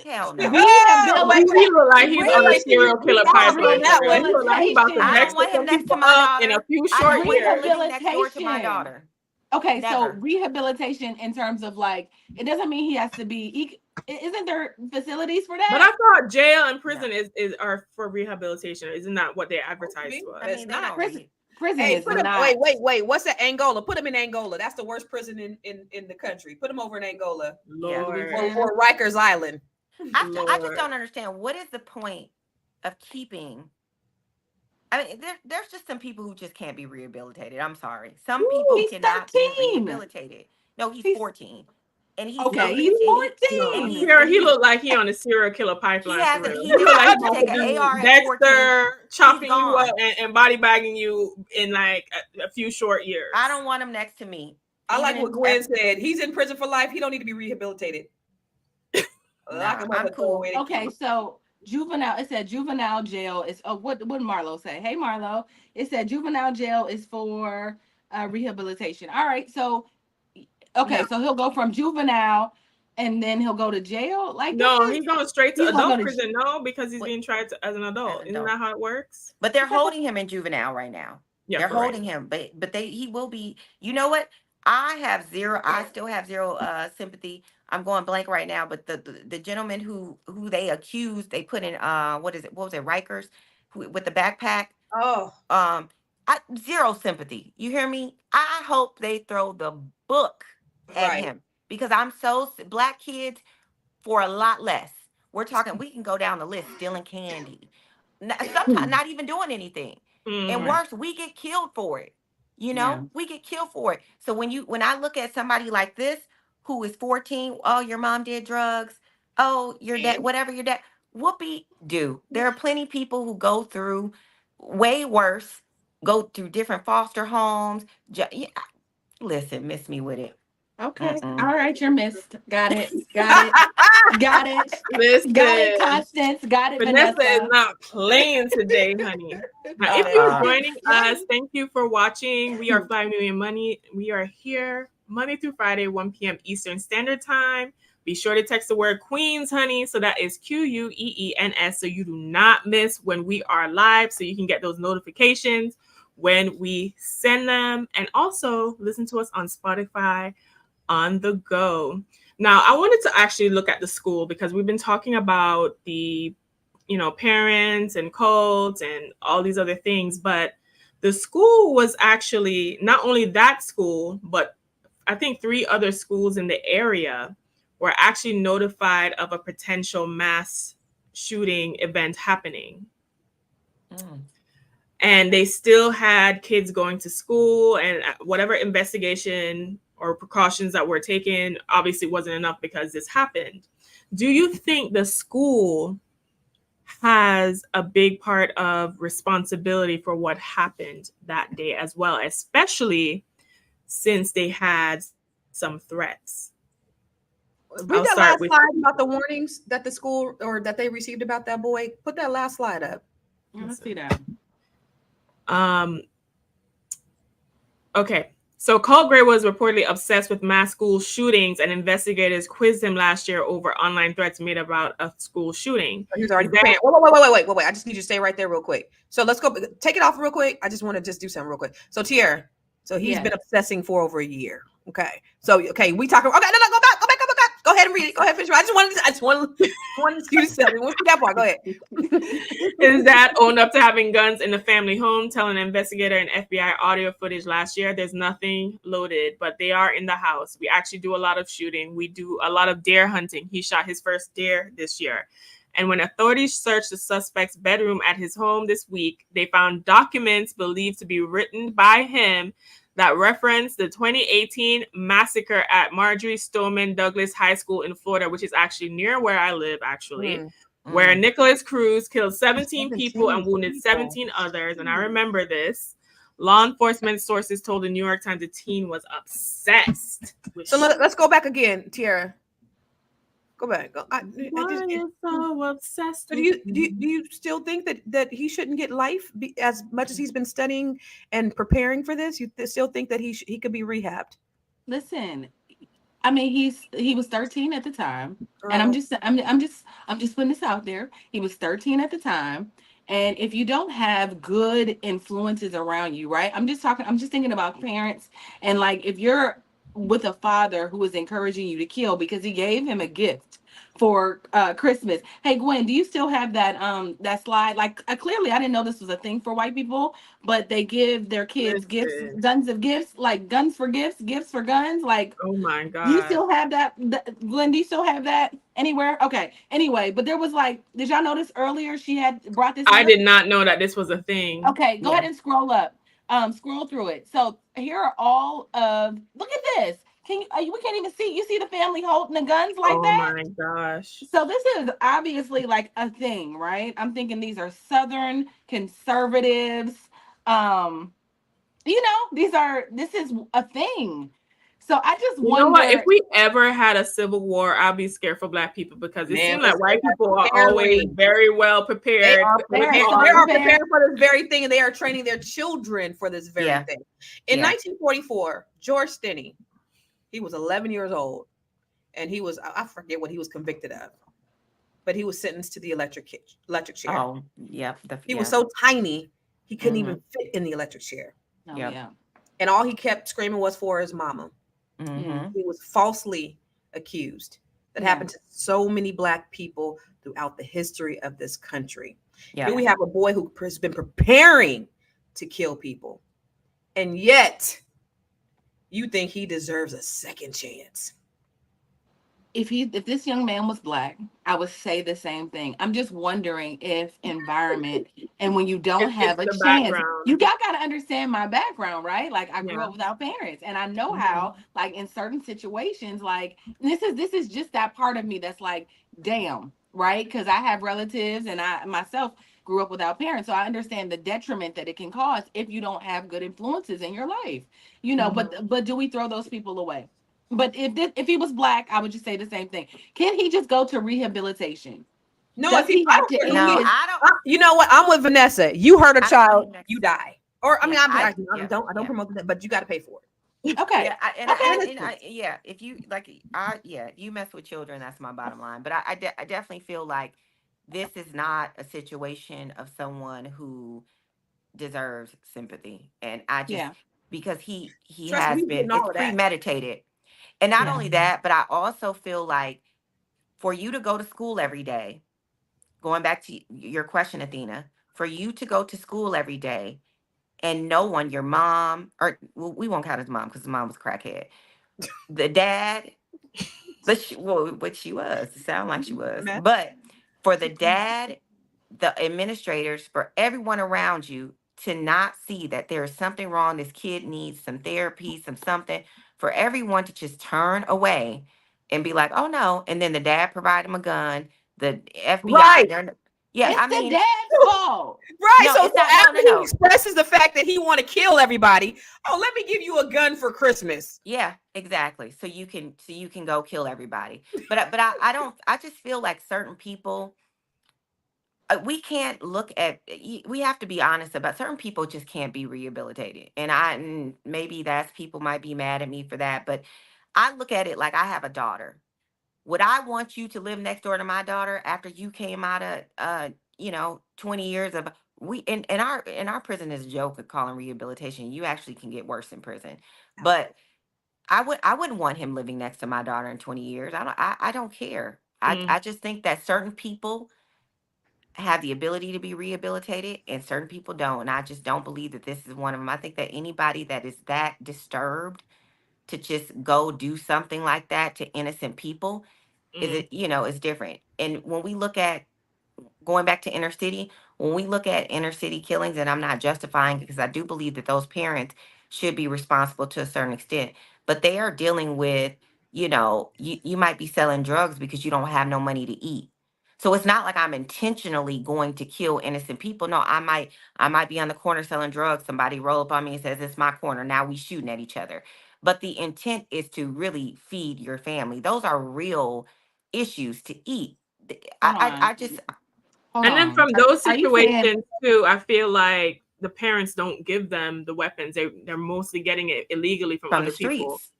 Hell no. Oh, wait, He look like he's on a wait, serial you killer lost me on pipeline. that For real. one. He look like he about to I next don't want him some next people to my up in a daughter. few I short don't want him years. living next door to my Rehabilitation. daughter. Okay, so Never. rehabilitation in terms of like, it doesn't mean he has to be. Isn't there facilities for But that? I thought jail and prison No. are for rehabilitation. Isn't that what they advertise me. for? I It's mean, they not. don't Prison, really. prison Hey, is put him. not. Wait. What's that? Angola. Put him in Angola. That's the worst prison in the country. Put him over in Angola Yeah. Lord. or Rikers Island. I just Lord. don't understand. What is the point of keeping? I mean, there's just some people who just can't be rehabilitated. I'm sorry. Some people He's cannot be 13. rehabilitated. No, he's He's 14. And he's okay. No, He's No, and 14. he look like he on a serial killer pipeline for real. he He look like he decided to about take to an be AR at 14. Dexter, chopping you up gone. and body bagging you in like a few short years. I don't want him next to me. I like Even what Gwen said. He's in prison for life. He don't need to be rehabilitated. Lock him up I'm and throw cool. away the Okay, key. so juvenile. It said juvenile jail is. Oh, what did Marlo say? Hey, Marlo. It said juvenile jail is for rehabilitation. All right, so okay, No. so he'll go from juvenile, and then he'll go to jail. Like No, this is, he's going straight to he's gonna adult go to prison. No, because he's What? being tried as an adult. As an Isn't adult. that how it works? But they're holding him in juvenile right now. Yeah, They're for right. holding him, but he will be. You know what? I still have zero sympathy. I'm going blank right now, but the gentleman who they accused, they put in what is it? What was it? Rikers, with the backpack. Oh, Zero sympathy. You hear me? I hope they throw the book at right. him because I'm black kids for a lot less. We're talking. We can go down the list, stealing candy, sometimes not even doing anything. And Mhm. worse, we get killed for it. You know, Yeah. we get killed for it. So when I look at somebody like this who is 14, oh, your mom did drugs. Oh, your dad, whatever your dad, whoopee do. There are plenty of people who go through way worse, go through different foster homes. Listen, miss me with it. Okay. Mm-mm. All right, you're missed. Got it. Got it. Got it. Listen, Got it, Constance. Got it, Vanessa Vanessa. is not playing today, honey. Now, Got if it. you're joining us, thank you for watching. We are 5 Million Money. We are here Monday through Friday, 1 p.m. Eastern Standard Time. Be sure to text the word Queens, honey. So that is QUEENS. So you do not miss when we are live. So you can get those notifications when we send them. And also listen to us on Spotify on the go. Now, I wanted to actually look at the school because we've been talking about the parents and cults and all these other things, but the school was actually not only that school, but I think 3 other schools in the area were actually notified of a potential mass shooting event happening. And they still had kids going to school, and whatever investigation or precautions that were taken obviously wasn't enough because this happened. Do you think the school has a big part of responsibility for what happened that day as well, especially since they had some threats? Read I'll that start last with- slide about the warnings that the school or that they received about that boy. Put that last slide up. Let's see that. Okay, So Colgrave was reportedly obsessed with mass school shootings, and investigators quizzed him last year over online threats made about a school shooting. He was already Then- preparing. Wait. I just need you to stay right there real quick. So let's go. Take it off real quick. I just want to just do something real quick. So Tierra, so he's Yes. been obsessing for over a year. Okay. So we talking. Okay, no, go back. Go ahead and read it. Go ahead, finish. I just wanted you to say. We'll see that part. Go ahead. His dad owned up to having guns in the family home, telling an investigator in FBI audio footage last year, there's nothing loaded, but they are in the house. We actually do a lot of shooting. We do a lot of deer hunting. He shot his first deer this year. And when authorities searched the suspect's bedroom at his home this week, they found documents believed to be written by him that reference the 2018 massacre at Marjorie Stoneman Douglas High School in Florida, which is actually near where I live, actually, where Nicholas Cruz killed 17 people and wounded 17 others. And I remember this. Law enforcement sources told the New York Times the teen was obsessed with So let's go back again, Tierra. Go back. so obsessed. So do you still think that he shouldn't get life as much as he's been studying and preparing for this? You still think that he could be rehabbed? Listen, I mean, he was 13 at the time, and I'm just putting this out there. He was 13 at the time, and if you don't have good influences around you, right? I'm just thinking about parents, and like if you're with a father who is encouraging you to kill because he gave him a gift for Christmas. Hey Gwen, do you still have that slide? Like clearly I didn't know this was a thing for white people, but they give their kids gifts, tons of gifts, like guns for gifts, gifts for guns. Like, oh my God. Do you still have that? Glenn, do you still have that anywhere? Okay. Anyway, but there was like, did y'all notice earlier she had brought this? I did not know that this was a thing. Okay, go ahead and scroll up. Scroll through it. So here are all of, look at this. We can't even see. You see the family holding the guns like that? Oh my gosh. So this is obviously like a thing, right? I'm thinking these are Southern conservatives. This is a thing. So I just wonder, you know what? If we ever had a civil war, I'll be scared for Black people because it seems like white people are always very well prepared. They are prepared for this very thing, and they are training their children for this very thing. In 1944, George Stinney, he was 11 years old, and he was, I forget what he was convicted of, but he was sentenced to the electric chair. Oh, yeah. He was so tiny, he couldn't even fit in the electric chair. Oh, yeah. And all he kept screaming was for his mama. He was falsely accused. That happened to so many Black people throughout the history of this country. Here we have a boy who has been preparing to kill people, and yet you think he deserves a second chance. If this young man was Black, I would say the same thing. I'm just wondering if environment, and when you don't have a chance, you got to understand my background, right? Like I grew up without parents, and I know how, like in certain situations, like this is just that part of me that's like, damn, right? Because I have relatives, and I myself grew up without parents, so I understand the detriment that it can cause if you don't have good influences in your life, But do we throw those people away? But if he was Black, I would just say the same thing. Can he just go to rehabilitation? No, Does he have to? I don't. You know what? I'm with Vanessa. You hurt a child, you die. Or I mean, I don't promote that, but you got to pay for it. Okay. If you mess with children, that's my bottom line. But I definitely feel like this is not a situation of someone who deserves sympathy, and I just because he has been premeditated. And not only that, but I also feel like for you to go to school every day, going back to your question, Athena, for you to go to school every day and no one, your mom, or we won't count his mom because his mom was crackhead, the dad, but she was, it sounded like she was, but for the dad, the administrators, for everyone around you to not see that there is something wrong, this kid needs some therapy, something, for everyone to just turn away and be like, oh no. And then the dad provide him a gun, the FBI. It's the dad's fault. Right. No, so after he expresses the fact that he want to kill everybody, let me give you a gun for Christmas. Yeah, exactly. So you can go kill everybody. But I just feel like certain people we can't look at we have to be honest about certain people just can't be rehabilitated, and maybe that's people might be mad at me for that, but I look at it like I have a daughter. Would I want you to live next door to my daughter after you came out of 20 years of we in our prison is a joke of calling rehabilitation. You actually can get worse in prison. But I wouldn't want him living next to my daughter in 20 years. I don't care. Mm. I just think that certain people have the ability to be rehabilitated and certain people don't. And I just don't believe that this is one of them. I think that anybody that is that disturbed to just go do something like that to innocent people is Mm. it, is different. And when we look at going back to inner city, when we look at inner city killings, and I'm not justifying because I do believe that those parents should be responsible to a certain extent, but they are dealing with, you might be selling drugs because you don't have no money to eat. So it's not like I'm intentionally going to kill innocent people. No, I might be on the corner selling drugs. Somebody roll up on me and says, it's my corner. Now we shooting at each other. But the intent is to really feed your family. Those are real issues to eat. Hold I on. just Hold And then on. from those Are you saying, situations too, I feel like the parents don't give them the weapons. They're mostly getting it illegally from from other the people. streets.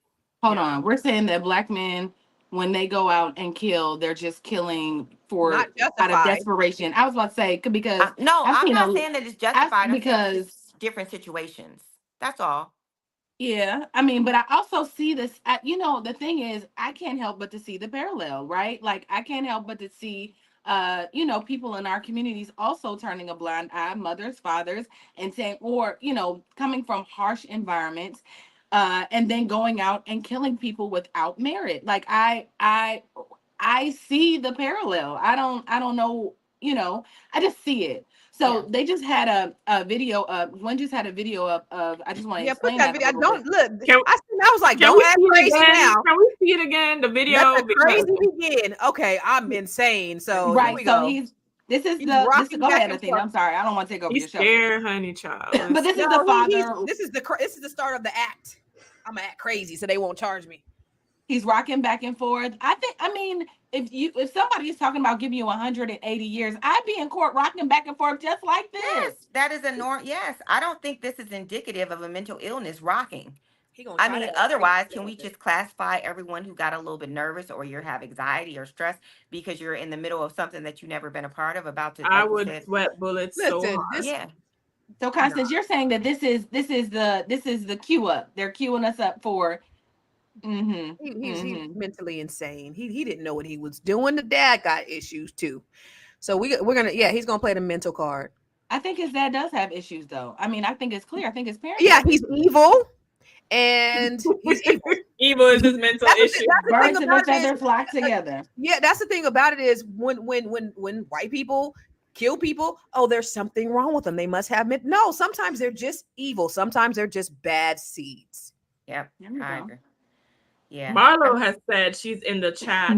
hold Yeah. on, we're saying that black men, when they go out and kill, they're just killing Not out of justified. desperation. I was about to say, because No, I've I'm seen not a, saying that it's justified. I'm saying it's because just different situations. That's all. yeah, I mean, but I also see this. The thing is, I can't help but to see the parallel, right? Like, I can't help but to see, people in our communities also turning a blind eye, mothers, fathers, and saying, or coming from harsh environments, and then going out and killing people without merit. Like, I see the parallel. I don't know. I just see it. So Yeah. they just had a video of one just had a video of I just want to Yeah, put explain that that a video. little Don't bit. look. Can, I was like, can don't we act see it crazy again? now. Can we see it again? The video. Let the Because crazy begin. Okay, I'm insane. So here Right. we So go. this is He's this rocking go back ahead, and Athena. forth. I'm sorry. I don't want to take over he's your show. scared, honey child. But this is the No, he's father. this is the start of the act. I'm gonna act crazy so they won't charge me. He's rocking back and forth. I mean, if somebody is talking about giving you 180 years, I'd be in court rocking back and forth just like Yes, this. that is a norm. Yes, I don't think this is indicative of a mental illness rocking. He gonna I try mean, that. otherwise, can we just classify everyone who got a little bit nervous or you have anxiety or stress because you're in the middle of something that you've never been a part of about to, I like you would said? sweat bullets so Listen, hard. this Yeah. So Constance, you're saying that this is the cue up. They're queuing us up for he's mentally insane. He didn't know what he was doing. The dad got issues too. So we're gonna he's gonna play the mental card. I think his dad does have issues though. I mean, I think it's clear. I think his parents Yeah, have he's issues. evil and he's evil. Evil is his mental issue. That's the thing Birds of a about it feather is, flock together. yeah, that's the thing about it is when white people kill people, oh, there's something wrong with them. They must have no. Sometimes they're just evil. Sometimes they're just bad seeds. Yep. There we I go. agree. Yeah. Marlo has said, she's in the chat,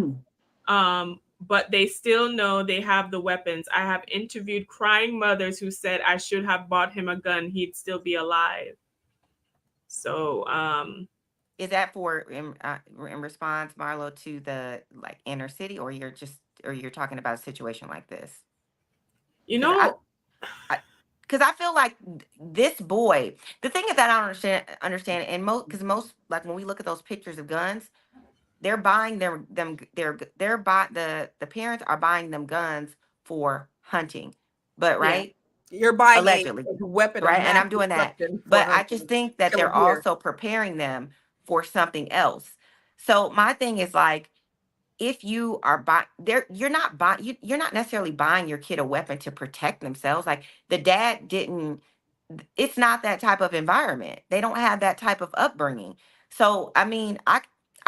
but they still know they have the weapons. I have interviewed crying mothers who said I should have bought him a gun. He'd still be alive. So, Is that for in response, Marlo, to the like inner city, or you're talking about a situation like this? you Because know, I feel like this boy. The thing is that I don't understand, and most like when we look at those pictures of guns, they're buying the parents are buying them guns for hunting, but Yeah. right, You're buying allegedly, a weapon of right, and mass I'm doing that, destruction for but I hunting. just think that Kill they're a deer. also preparing them for something else. So my thing is like, if you are you're not necessarily buying your kid a weapon to protect themselves. Like the dad didn't, it's not that type of environment. They don't have that type of upbringing. So I mean, I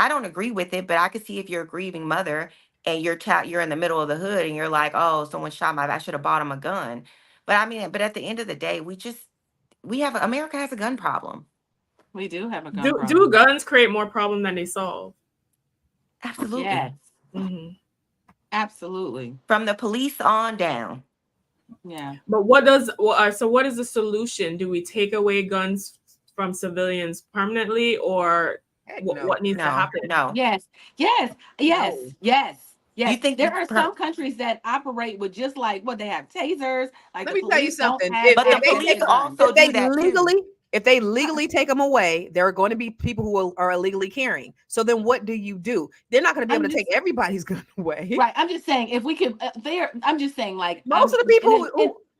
don't agree with it, but I could see if you're a grieving mother and you're in the middle of the hood and you're like, oh, someone shot I should have bought him a gun. But I mean, but at the end of the day, America has a gun problem. We do have a gun do problem. guns create more problem than they solve? Absolutely. Yes. Mm-hmm. Absolutely. From the police on down. Yeah. But so what is the solution? Do we take away guns from civilians permanently, or Heck no. what needs to happen? No. Yes. Yes. Yes. No. Yes. Yes, think there it's are some countries that operate with just like what they have tasers. Like Let the me tell you police don't something. have but the If they actual police take guns. also if they do that too. legally take them away, there are going to be people who are illegally carrying. So then what do? They're not going to be I'm able to take just everybody's gun away. right. I'm just saying if we could, I'm just saying like Most of the people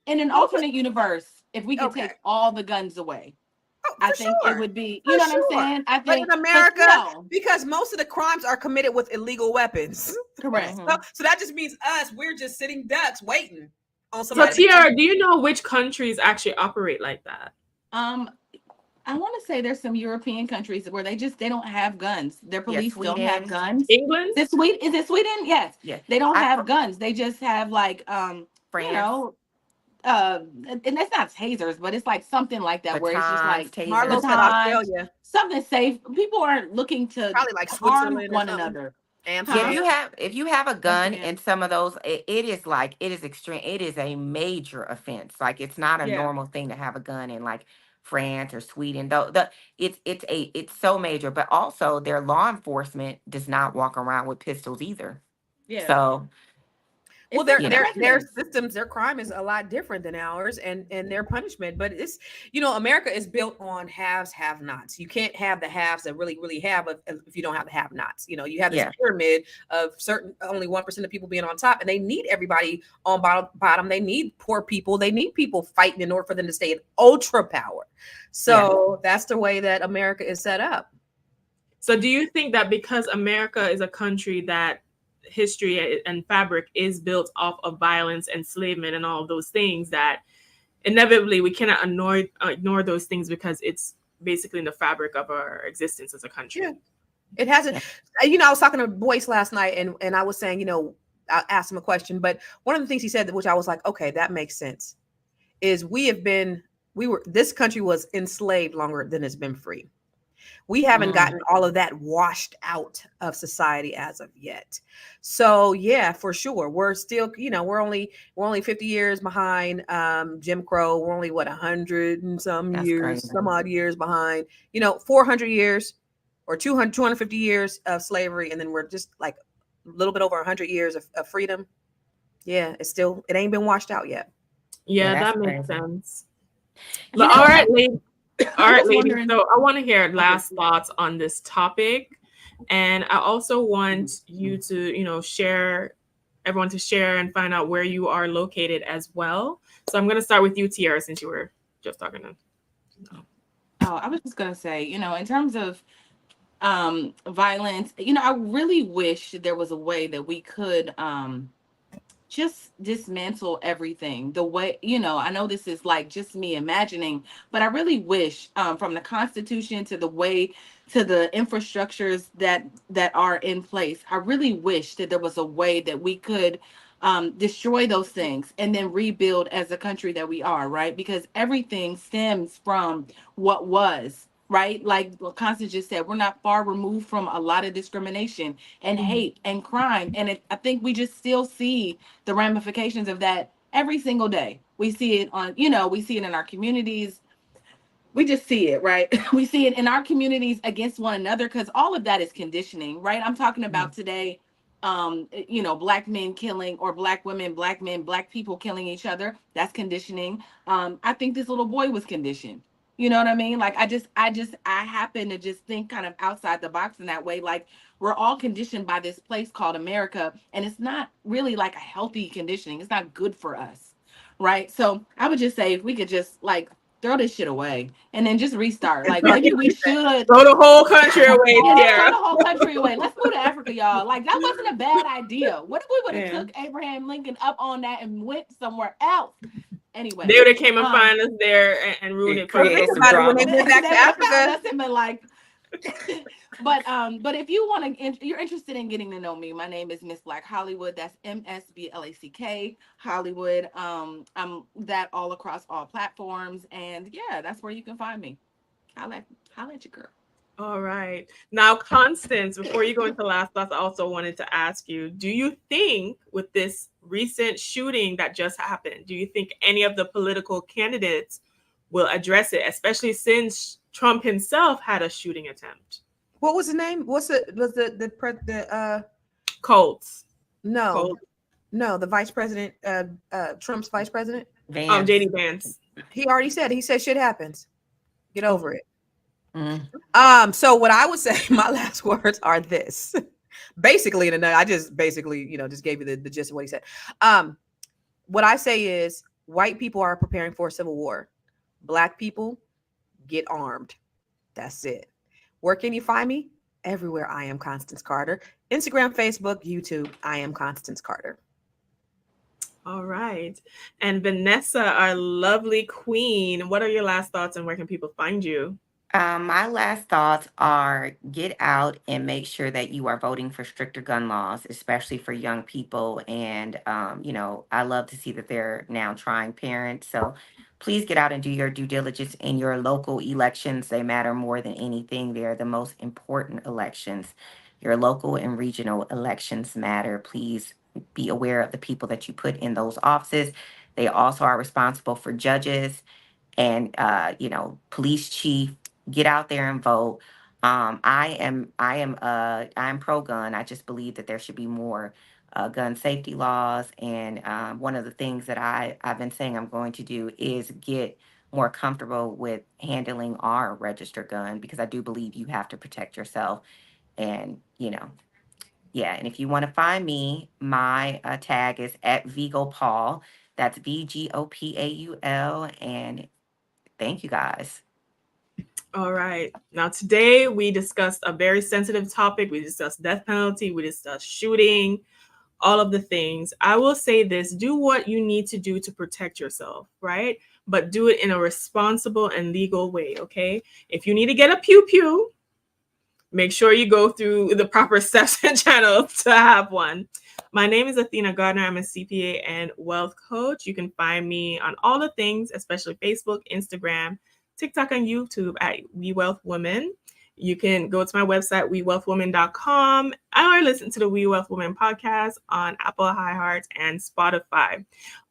in an most of, alternate universe, if we could okay. take all the guns away, Oh, I for think it sure. would be. For You know what I'm sure. saying? I But in think, America, no, because most of the crimes are committed with illegal weapons. correct. Mhm. So that just means we're just sitting ducks waiting on So somebody. Tiara, do you know which countries actually operate like that? I want to say there's some European countries where they don't have guns. Their Yeah, police don't have Sweden. guns. England? Is it Sweden? Yes. Yeah, They don't I have guns. They just have like you France, know, and that's not tasers, but it's like something like that where it's just batons, like Marlo tasers. said batons, Australia, something safe. People aren't looking to probably like harm Switzerland or one something. another. Yeah, Amsterdam. Huh? if you have a gun Amsterdam. in some of those, it is like it is extreme. It is a major offense. Like it's not a Yeah. normal thing to have a gun in like France or Sweden. Though it's so major. But also their law enforcement does not walk around with pistols either. Yeah. So Well, It's like you the know, their presidents. systems, their crime is a lot different than ours, and their punishment. But it's America is built on haves, have-nots. You can't have the haves that really have if you don't have the have-nots. You have this yeah, pyramid of certain only 1% of people being on top, and they need everybody on bottom. They need poor people. They need people fighting in order for them to stay in ultra power. So that's the way that America is set up. So do you think that because America is a country that history and fabric is built off of violence, enslavement, and all of those things, that inevitably we cannot ignore those things because it's basically in the fabric of our existence as a country? Yeah. It hasn't. I was talking to Boyce last night, and I was saying, I asked him a question, but one of the things he said, which I was like, okay, that makes sense, is this country was enslaved longer than it's been free. We haven't gotten all of that washed out of society as of yet. So yeah, for sure. We're still, we're only 50 years behind Jim Crow. We're only 100 and some odd years behind, 400 years or 250 years of slavery. And then we're just like a little bit over 100 years of freedom. Yeah, it ain't been washed out yet. Yeah, that's that makes crazy. sense. But all right, ladies. All right, ladies. wondering- So I want to hear last thoughts on this topic. And I also want you to, everyone to share and find out where you are located as well. So I'm going to start with you, Tiara, since you were just talking to. Oh, I was just going to say, in terms of violence, I really wish there was a way that we could just dismantle everything the way, I know this is like just me imagining, but I really wish from the Constitution to the infrastructures that are in place, I really wish that there was a way that we could destroy those things and then rebuild as a country that we are, right? Because everything stems from what was, right? Like what Constance just said, we're not far removed from a lot of discrimination and hate and crime. And I think we just still see the ramifications of that every single day. We see it we see it in our communities. We just see it, right? We see it in our communities against one another because all of that is conditioning, right? I'm talking about today, Black men killing, or Black women, Black men, Black people killing each other. That's conditioning. I think this little boy was conditioned. You know what I mean? Like I happen to just think kind of outside the box in that way. Like we're all conditioned by this place called America, and it's not really like a healthy conditioning. It's not good for us, right? So I would just say if we could just like throw this shit away and then just restart. Like maybe we should throw the whole country away, Tiara. throw the whole country away. Let's move to Africa, y'all. Like that wasn't a bad idea. What if we would have took Abraham Lincoln up on that and went somewhere else? Anyway, They would have came and find us there and ruined it for us. create some When they drama. went back to Africa. But if you you're interested in getting to know me, my name is Miss Black Hollywood. That's MSBLACK Hollywood. I'm that all across all platforms, and yeah, that's where you can find me. Holla at your girl. All right. Now, Constance, before you go into last thoughts, I also wanted to ask you, do you think with this recent shooting that just happened, do you think any of the political candidates will address it, especially since Trump himself had a shooting attempt? What was the name? Was the Colts. No, Cole. no, the vice president, Trump's vice president. Vance. JD Vance. He already said. He said shit happens. Get over it. Mm. So what I would say, my last words are this. Basically, I just basically, just gave you the gist of what he said. What I say is white people are preparing for a civil war. Black people, get armed. That's it. Where can you find me? Everywhere. I am Constance Carter. Instagram, Facebook, YouTube. I am Constance Carter. All right. And Vanessa, our lovely queen, what are your last thoughts and where can people find you? My last thoughts are get out and make sure that you are voting for stricter gun laws, especially for young people. And, I love to see that they're now trying parents. So please get out and do your due diligence in your local elections. They matter more than anything. They are the most important elections. Your local and regional elections matter. Please be aware of the people that you put in those offices. They also are responsible for judges and police chief. Get out there and vote. I'm pro gun. I just believe that there should be more gun safety laws. And one of the things that I've been saying I'm going to do is get more comfortable with handling our registered gun, because I do believe you have to protect yourself. And yeah. And if you want to find me, my tag is at Vigo Paul. That's VGOPAUL. And thank you guys. All right. Now, today we discussed a very sensitive topic. We discussed death penalty. We discussed shooting, all of the things. I will say this, do what you need to do to protect yourself, right? But do it in a responsible and legal way, okay? If you need to get a pew-pew, make sure you go through the proper steps and channels to have one. My name is Athena Gardner. I'm a CPA and wealth coach. You can find me on all the things, especially Facebook, Instagram, TikTok, and YouTube at We Wealth Women. You can go to my website, wewealthwomen.com, or listen to the We Wealth Women podcast on Apple, iHeart, and Spotify.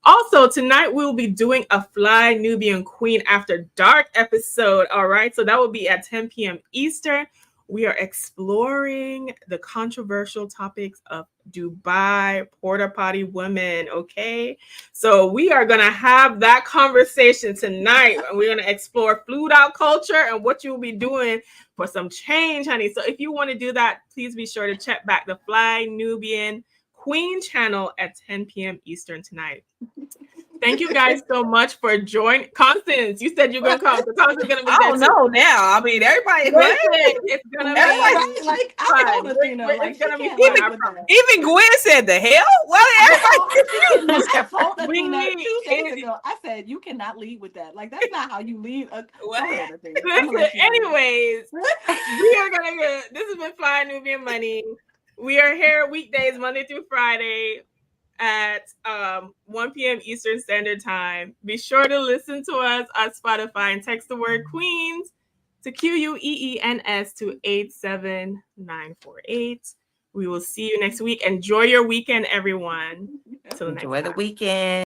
Also, tonight we will be doing a Fly Nubian Queen After Dark episode. All right, so that will be at 10 p.m. Eastern. We are exploring the controversial topics of Dubai porta potty women, okay? So we are going to have that conversation tonight. And we're going to explore flued out culture and what you'll be doing for some change, honey. So if you want to do that, please be sure to check back the Fly Nubian Queen channel at 10 p.m. Eastern tonight. Thank you guys so much for joining. Constance, you said you're gonna come. So Constance is gonna be there. I don't know now. I mean, everybody. It's gonna be Like I told Athena, like it's gonna be even Gwen said the hell. Well, everybody. I told Athena We 2 days ago. I said you cannot lead with that. Like that's not how you lead. Go ahead, Athena. Listen, anyways, we are gonna get. This has been Fly Nubian Money. We are here weekdays, Monday through Friday, at 1 p.m. Eastern Standard Time. Be sure to listen to us on Spotify and text the word Queens to QUEENS to 87948. We will see you next week. Enjoy your weekend, everyone. Enjoy the weekend.